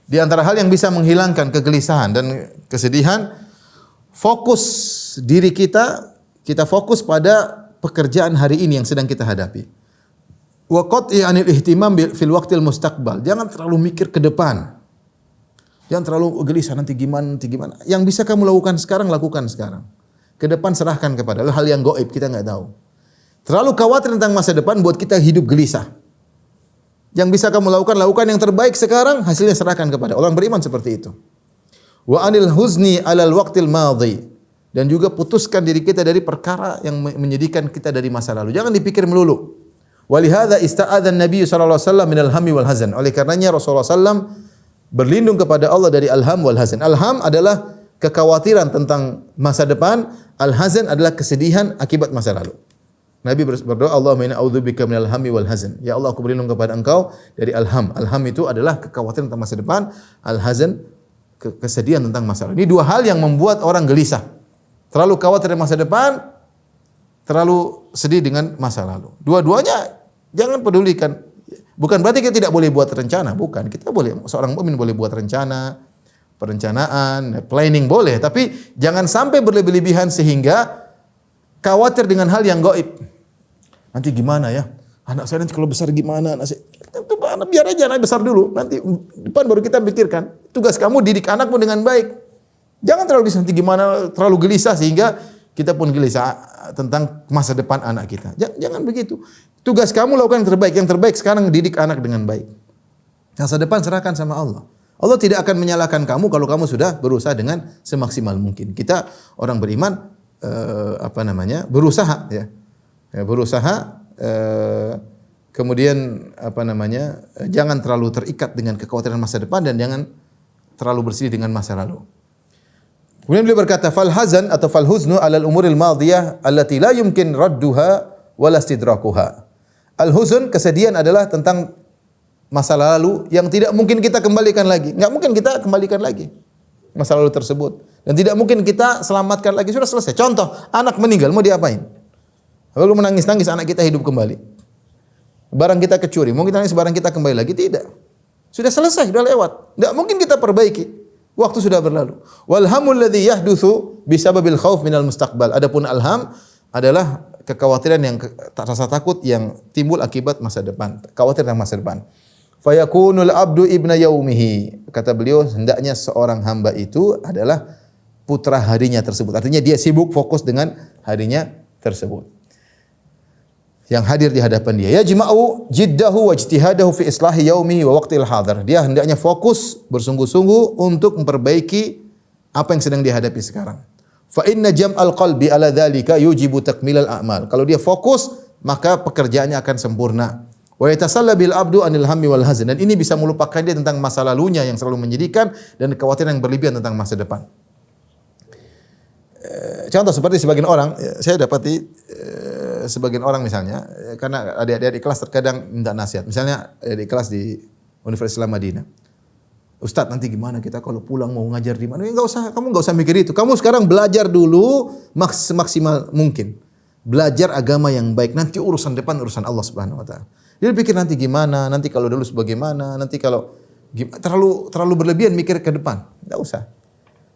Di antara hal yang bisa menghilangkan kegelisahan dan kesedihan, fokus diri kita fokus pada pekerjaan hari ini yang sedang kita hadapi. Wa qat'i 'anil ihtimam fil waqtil mustaqbal. Jangan terlalu mikir ke depan. Jangan terlalu gelisah nanti gimana. Yang bisa kamu lakukan sekarang, lakukan sekarang. Ke depan serahkan kepada Allah, hal yang gaib, kita enggak tahu. Terlalu khawatir tentang masa depan buat kita hidup gelisah. Yang bisa kamu lakukan yang terbaik sekarang, hasilnya serahkan kepada orang beriman seperti itu. Wa anil huzni 'alal waqtil madhi, dan juga putuskan diri kita dari perkara yang menyedihkan kita dari masa lalu. Jangan dipikir melulu. Walihada ista'adzan Nabi sallallahu alaihi wasallam minal hammi wal hazan. Oleh karenanya Rasulullah sallam berlindung kepada Allah dari al-ham wal hazan. Al-ham adalah kekhawatiran tentang masa depan, al-hazan adalah kesedihan akibat masa lalu. Nabi berdoa, Allahumma inna a'udzubika minal hammi wal hazan. Ya Allah, aku berlindung kepada Engkau dari al-ham. Al-ham itu adalah kekhawatiran tentang masa depan, al-hazan kesedihan tentang masa lalu. Ini dua hal yang membuat orang gelisah. Terlalu khawatir dengan masa depan, terlalu sedih dengan masa lalu. Dua-duanya jangan pedulikan. Bukan berarti kita tidak boleh buat rencana, bukan. Kita boleh, seorang mukmin boleh buat rencana, perencanaan, planning boleh, tapi jangan sampai berlebih-lebihan sehingga khawatir dengan hal yang gaib. Nanti gimana ya? Anak saya nanti kalau besar gimana? Biar aja anak besar dulu, nanti depan baru kita pikirkan. Tugas kamu didik anakmu dengan baik. Jangan terlalu nanti gimana, terlalu gelisah sehingga kita pun gelisah tentang masa depan anak kita. Jangan begitu. Tugas kamu lakukan yang terbaik. Yang terbaik sekarang didik anak dengan baik. Masa depan serahkan sama Allah. Allah tidak akan menyalahkan kamu kalau kamu sudah berusaha dengan semaksimal mungkin. Kita orang beriman berusaha ya. Berusaha kemudian jangan terlalu terikat dengan kekhawatiran masa depan dan jangan terlalu bersedih dengan masa lalu. Kemudian beliau berkata fal hazan atau fal huznu alal umuril madiyah allati la yumkin radduha wala istidrakuha. Al huzn, kesedihan adalah tentang masa lalu yang tidak mungkin kita kembalikan lagi. Enggak mungkin kita kembalikan lagi masa lalu tersebut dan tidak mungkin kita selamatkan lagi. Sudah selesai. Contoh, anak meninggal mau diapain? Lalu menangis-nangis anak kita hidup kembali. Barang kita kecuri, mau kita nangis barang kita kembali lagi? Tidak. Sudah selesai, sudah lewat. Tidak mungkin kita perbaiki. Waktu sudah berlalu. Wal hamul ladzi yahdutsu bisababil khauf minal mustaqbal. Adapun alham adalah kekhawatiran yang rasa takut yang timbul akibat masa depan, khawatir tentang masa depan. Fayakunul abdu ibna yaumihi. Kata beliau, hendaknya seorang hamba itu adalah putra harinya tersebut. Artinya dia sibuk fokus dengan harinya tersebut. Yang hadir di hadapan dia. Yajma'u jiddahu wa ijtihadahu fi islahi yaumihi wa waqtil hadar. Dia hendaknya fokus bersungguh-sungguh untuk memperbaiki apa yang sedang dihadapi sekarang. Fa inna jam'al qalbi ala dzalika yujibu takmilal a'mal. Kalau dia fokus, maka pekerjaannya akan sempurna. Wa yatasalla bil abdu anil hammi wal hazan. Dan ini bisa melupakan dia tentang masa lalunya yang selalu menyedihkan dan kekhawatiran yang berlebihan tentang masa depan. Contoh seperti sebagian orang, saya dapati sebagian orang misalnya, karena adik-adik di kelas terkadang minta nasihat. Misalnya adik kelas di Universitas Islam Madinah. Ustaz, nanti gimana kita kalau pulang mau ngajar di mana? Enggak usah, kamu enggak usah mikir itu. Kamu sekarang belajar dulu semaksimal mungkin. Belajar agama yang baik. Nanti urusan depan urusan Allah Subhanahu wa taala. Dia pikir nanti gimana, nanti kalau dulu sebagaimana, nanti kalau terlalu berlebihan mikir ke depan. Enggak usah.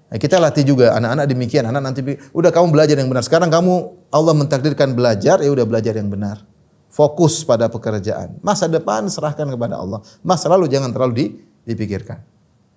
Nah, kita latih juga anak-anak demikian. Anak nanti udah kamu belajar yang benar. Sekarang kamu Allah mentakdirkan belajar, ya udah belajar yang benar. Fokus pada pekerjaan. Masa depan serahkan kepada Allah. Masa lalu jangan terlalu dipikirkan.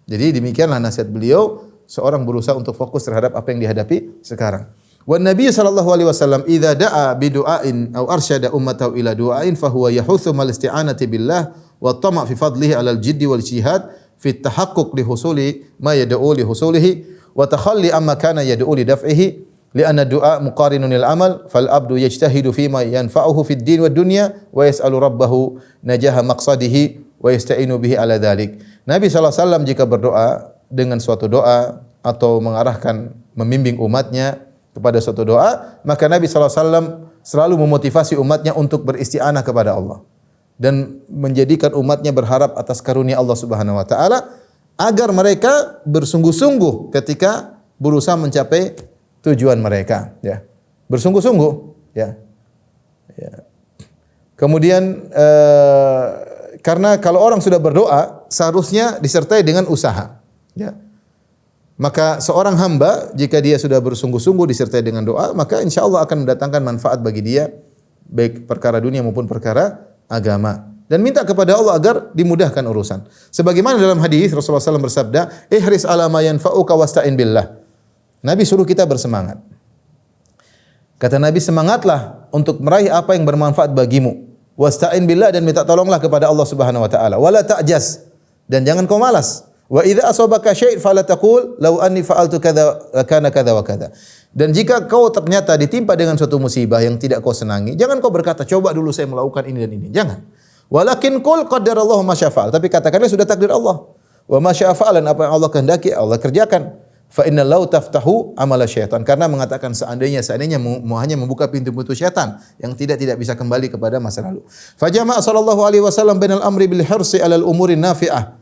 Jadi demikianlah nasihat beliau, seorang berusaha untuk fokus terhadap apa yang dihadapi sekarang. Wan Nabi sallallahu alaihi wasallam idza da'a bi du'ain aw arsyada ummatahu ila du'ain fa huwa yahutsu mal isti'anati billah wa tama' fi fadlihi 'alal jiddi wal jihad fi tahaqquq li husuli ma yad'u li husulihi wa takhalli amma kana yad'u li daf'ihi li'anna du'a muqarinun lil amal fal abdu yajtahidu fi ma yanfa'uhu fid din wad dunya wa yas'alu rabbahu najaha maqsadihi wa yasta'inu bihi ala dhalik. Nabi SAW jika berdoa dengan suatu doa atau mengarahkan, membimbing umatnya kepada suatu doa, maka Nabi SAW selalu memotivasi umatnya untuk beristi'anah kepada Allah dan menjadikan umatnya berharap atas karunia Allah Subhanahu wa taala agar mereka bersungguh-sungguh ketika berusaha mencapai tujuan mereka, ya. Bersungguh-sungguh, ya. Ya. Kemudian karena kalau orang sudah berdoa seharusnya disertai dengan usaha, ya. Maka seorang hamba jika dia sudah bersungguh-sungguh disertai dengan doa, maka insyaallah akan mendatangkan manfaat bagi dia baik perkara dunia maupun perkara agama. Dan minta kepada Allah agar dimudahkan urusan. Sebagaimana dalam hadis Rasulullah SAW bersabda, "Ihris ala ma yanfa'uka wasta'in billah." Nabi suruh kita bersemangat. Kata Nabi, semangatlah untuk meraih apa yang bermanfaat bagimu. Wasta'in billah, dan minta tolonglah kepada Allah Subhanahu wa taala. Wala ta'jaz, dan jangan kau malas. Wa idza asabaka syai' fala taqul law anni fa'altu kadza kana kadza wa kadza. Dan jika kau ternyata ditimpa dengan suatu musibah yang tidak kau senangi, jangan kau berkata, coba dulu saya melakukan ini dan ini. Jangan. Walakin qul qaddarallahu ma syafa'al. Tapi katakanlah sudah takdir Allah. Wa ma syafa'al, dan apa yang Allah kehendaki Allah kerjakan. Fa innal lau taftahu amala syaitan, karena mengatakan seandainya mau hanya membuka pintu-pintu syaitan yang tidak bisa kembali kepada masa lalu. Fa jama'a sallallahu alaihi wasallam bainal amri bil hirsi alal umuri nafi'ah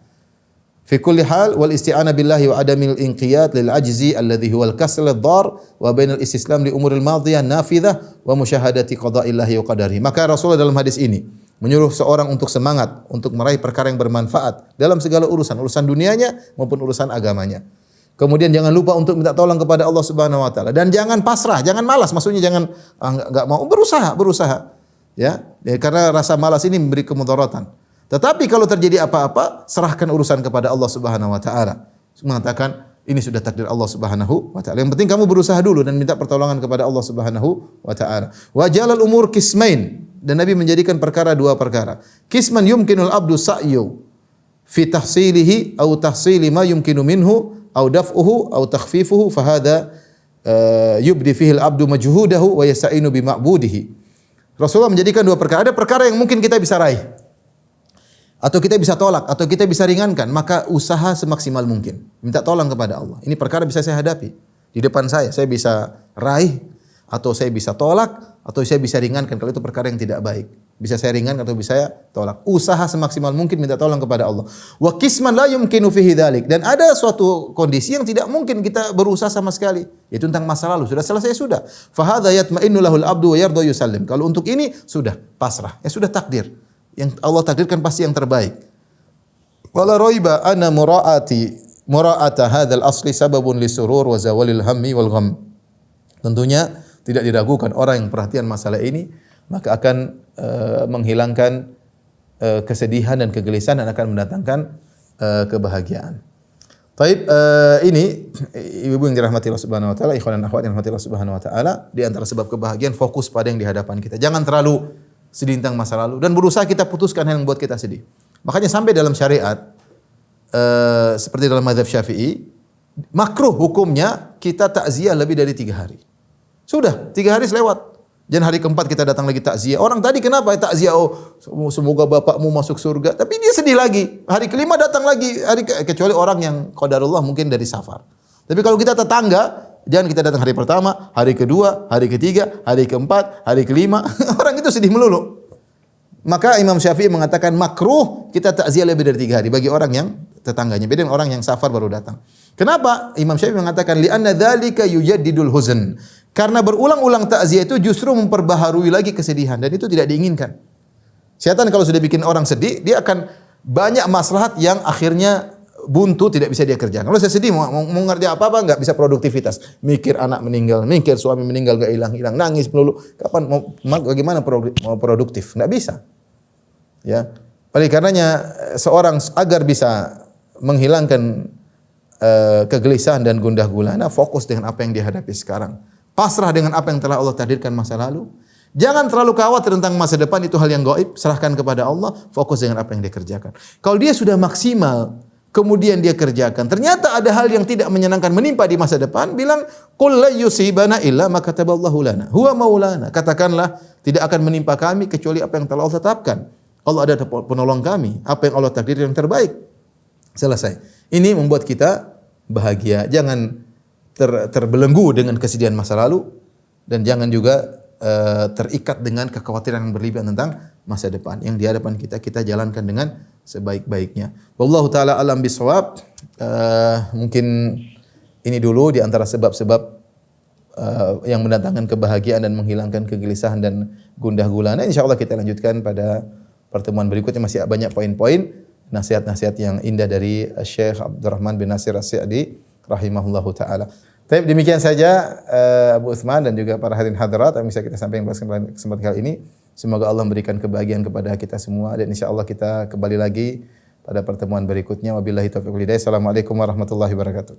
fi kulli hal wal isti'anah billahi wa adamil inqiyad lil ajzi alladhi huwa al kasl ad-dar wa bainal istislam li umuril madhiyah nafidhah wa musyahadati qada'illahi wa qadarihi. Maka Rasulullah dalam hadis ini menyuruh seorang untuk semangat untuk meraih perkara yang bermanfaat dalam segala urusan dunianya maupun urusan agamanya. Kemudian jangan lupa untuk minta tolong kepada Allah Subhanahu wa taala dan jangan pasrah, jangan malas, maksudnya jangan enggak mau, berusaha. Ya, karena rasa malas ini memberi kemudaratan. Tetapi kalau terjadi apa-apa, serahkan urusan kepada Allah Subhanahu wa taala. Mengatakan ini sudah takdir Allah Subhanahu wa taala. Yang penting kamu berusaha dulu dan minta pertolongan kepada Allah Subhanahu wa taala. Wa jalal umur kismain, dan Nabi menjadikan perkara dua perkara. Kisman yumkinul abdu sa'yu fi tahsilihi au tahsili ma yumkinu minhu au daf'uhu au takhfifuhu fa hadha yubdi fihi al-abdu majhudahu wa yasta'inu bi ma'budihi. Rasulullah menjadikan dua perkara. Ada perkara yang mungkin kita bisa raih atau kita bisa tolak atau kita bisa ringankan, maka usaha semaksimal mungkin. Minta tolong kepada Allah. Ini perkara bisa saya hadapi. Di depan saya bisa raih atau saya bisa tolak atau saya bisa ringankan kalau itu perkara yang tidak baik. Bisa saya ringankan atau bisa saya tolak. Usaha semaksimal mungkin minta tolong kepada Allah. Wa qisman la yumkinu fihi dzalik, dan ada suatu kondisi yang tidak mungkin kita berusaha sama sekali, yaitu tentang masa lalu. Sudah selesai sudah. Fa hadza yatma'innu lahul abdu wa yarda yusallim. Kalau untuk ini sudah pasrah. Ya sudah takdir. Yang Allah takdirkan pasti yang terbaik. Wala raiba anna mura'ata hadzal asli sababun lisurur wa zawalil hammi wal gham. Tentunya tidak diragukan orang yang perhatian masalah ini maka akan menghilangkan kesedihan dan kegelisahan dan akan mendatangkan kebahagiaan. Taib, ini ibu yang dirahmati Allah Subhanahu wa taala, ikhwan dan akhwat yang dirahmati Allah Subhanahu wa taala, di antara sebab kebahagiaan fokus pada yang di hadapan kita. Jangan terlalu sedih tentang masa lalu dan berusaha kita putuskan hal yang membuat kita sedih. Makanya sampai dalam syariat seperti dalam mazhab Syafi'i, makruh hukumnya kita takziah lebih dari 3 hari. Sudah, 3 hari selewat. Dan hari keempat kita datang lagi takziah. Orang tadi kenapa takziah? Oh, semoga bapakmu masuk surga. Tapi dia sedih lagi. Hari kelima datang lagi. Kecuali orang yang qadarullah mungkin dari safar. Tapi kalau kita tetangga, jangan kita datang hari pertama, hari kedua, hari ketiga, hari keempat, hari kelima. Orang itu sedih melulu. Maka Imam Syafi'i mengatakan makruh kita takziah lebih dari 3 hari bagi orang yang tetangganya. Beda dengan orang yang safar baru datang. Kenapa? Imam Syafi'i mengatakan li'anna dzalika yujaddidul huzn. Karena berulang-ulang takziah itu justru memperbaharui lagi kesedihan dan itu tidak diinginkan. Syaitan kalau sudah bikin orang sedih, dia akan banyak maslahat yang akhirnya buntu tidak bisa dia kerjakan. Kalau saya sedih mau ngerti apa-apa enggak bisa produktivitas. Mikir anak meninggal, mikir suami meninggal enggak hilang-hilang, nangis melulu. Kapan bagaimana mau produktif? Enggak bisa. Ya. Oleh karenanya seorang agar bisa menghilangkan kegelisahan dan gundah gulana, fokus dengan apa yang dihadapi sekarang. Pasrah dengan apa yang telah Allah takdirkan masa lalu. Jangan terlalu khawatir tentang masa depan, itu hal yang gaib. Serahkan kepada Allah, fokus dengan apa yang dia kerjakan. Kalau dia sudah maksimal, kemudian dia kerjakan, ternyata ada hal yang tidak menyenangkan menimpa di masa depan, bilang qul la yusibana illa ma kataballahu lana huwa maulana. Katakanlah tidak akan menimpa kami kecuali apa yang telah Allah tetapkan. Allah ada penolong kami, apa yang Allah takdir yang terbaik. Selesai. Ini membuat kita bahagia. Jangan terbelenggu dengan kesedihan masa lalu dan jangan juga terikat dengan kekhawatiran yang berlebihan tentang masa depan. Yang di hadapan kita jalankan dengan sebaik-baiknya. Wallahu taala alam bisawab. Mungkin ini dulu di antara sebab-sebab yang mendatangkan kebahagiaan dan menghilangkan kegelisahan dan gundah gulana. Insyaallah kita lanjutkan pada pertemuan berikutnya, masih banyak poin-poin nasihat-nasihat yang indah dari Syekh Abdurrahman bin Nasir As-Sa'di rahimahullahu taala. Baik, demikian saja Abu Utsman dan juga para hadirin hadirat yang bisa kita sampaikan pada kesempatan kali ini. Semoga Allah memberikan kebahagiaan kepada kita semua dan insyaallah kita kembali lagi pada pertemuan berikutnya. Wabillahi taufiq wal hidayah. Assalamualaikum warahmatullahi wabarakatuh.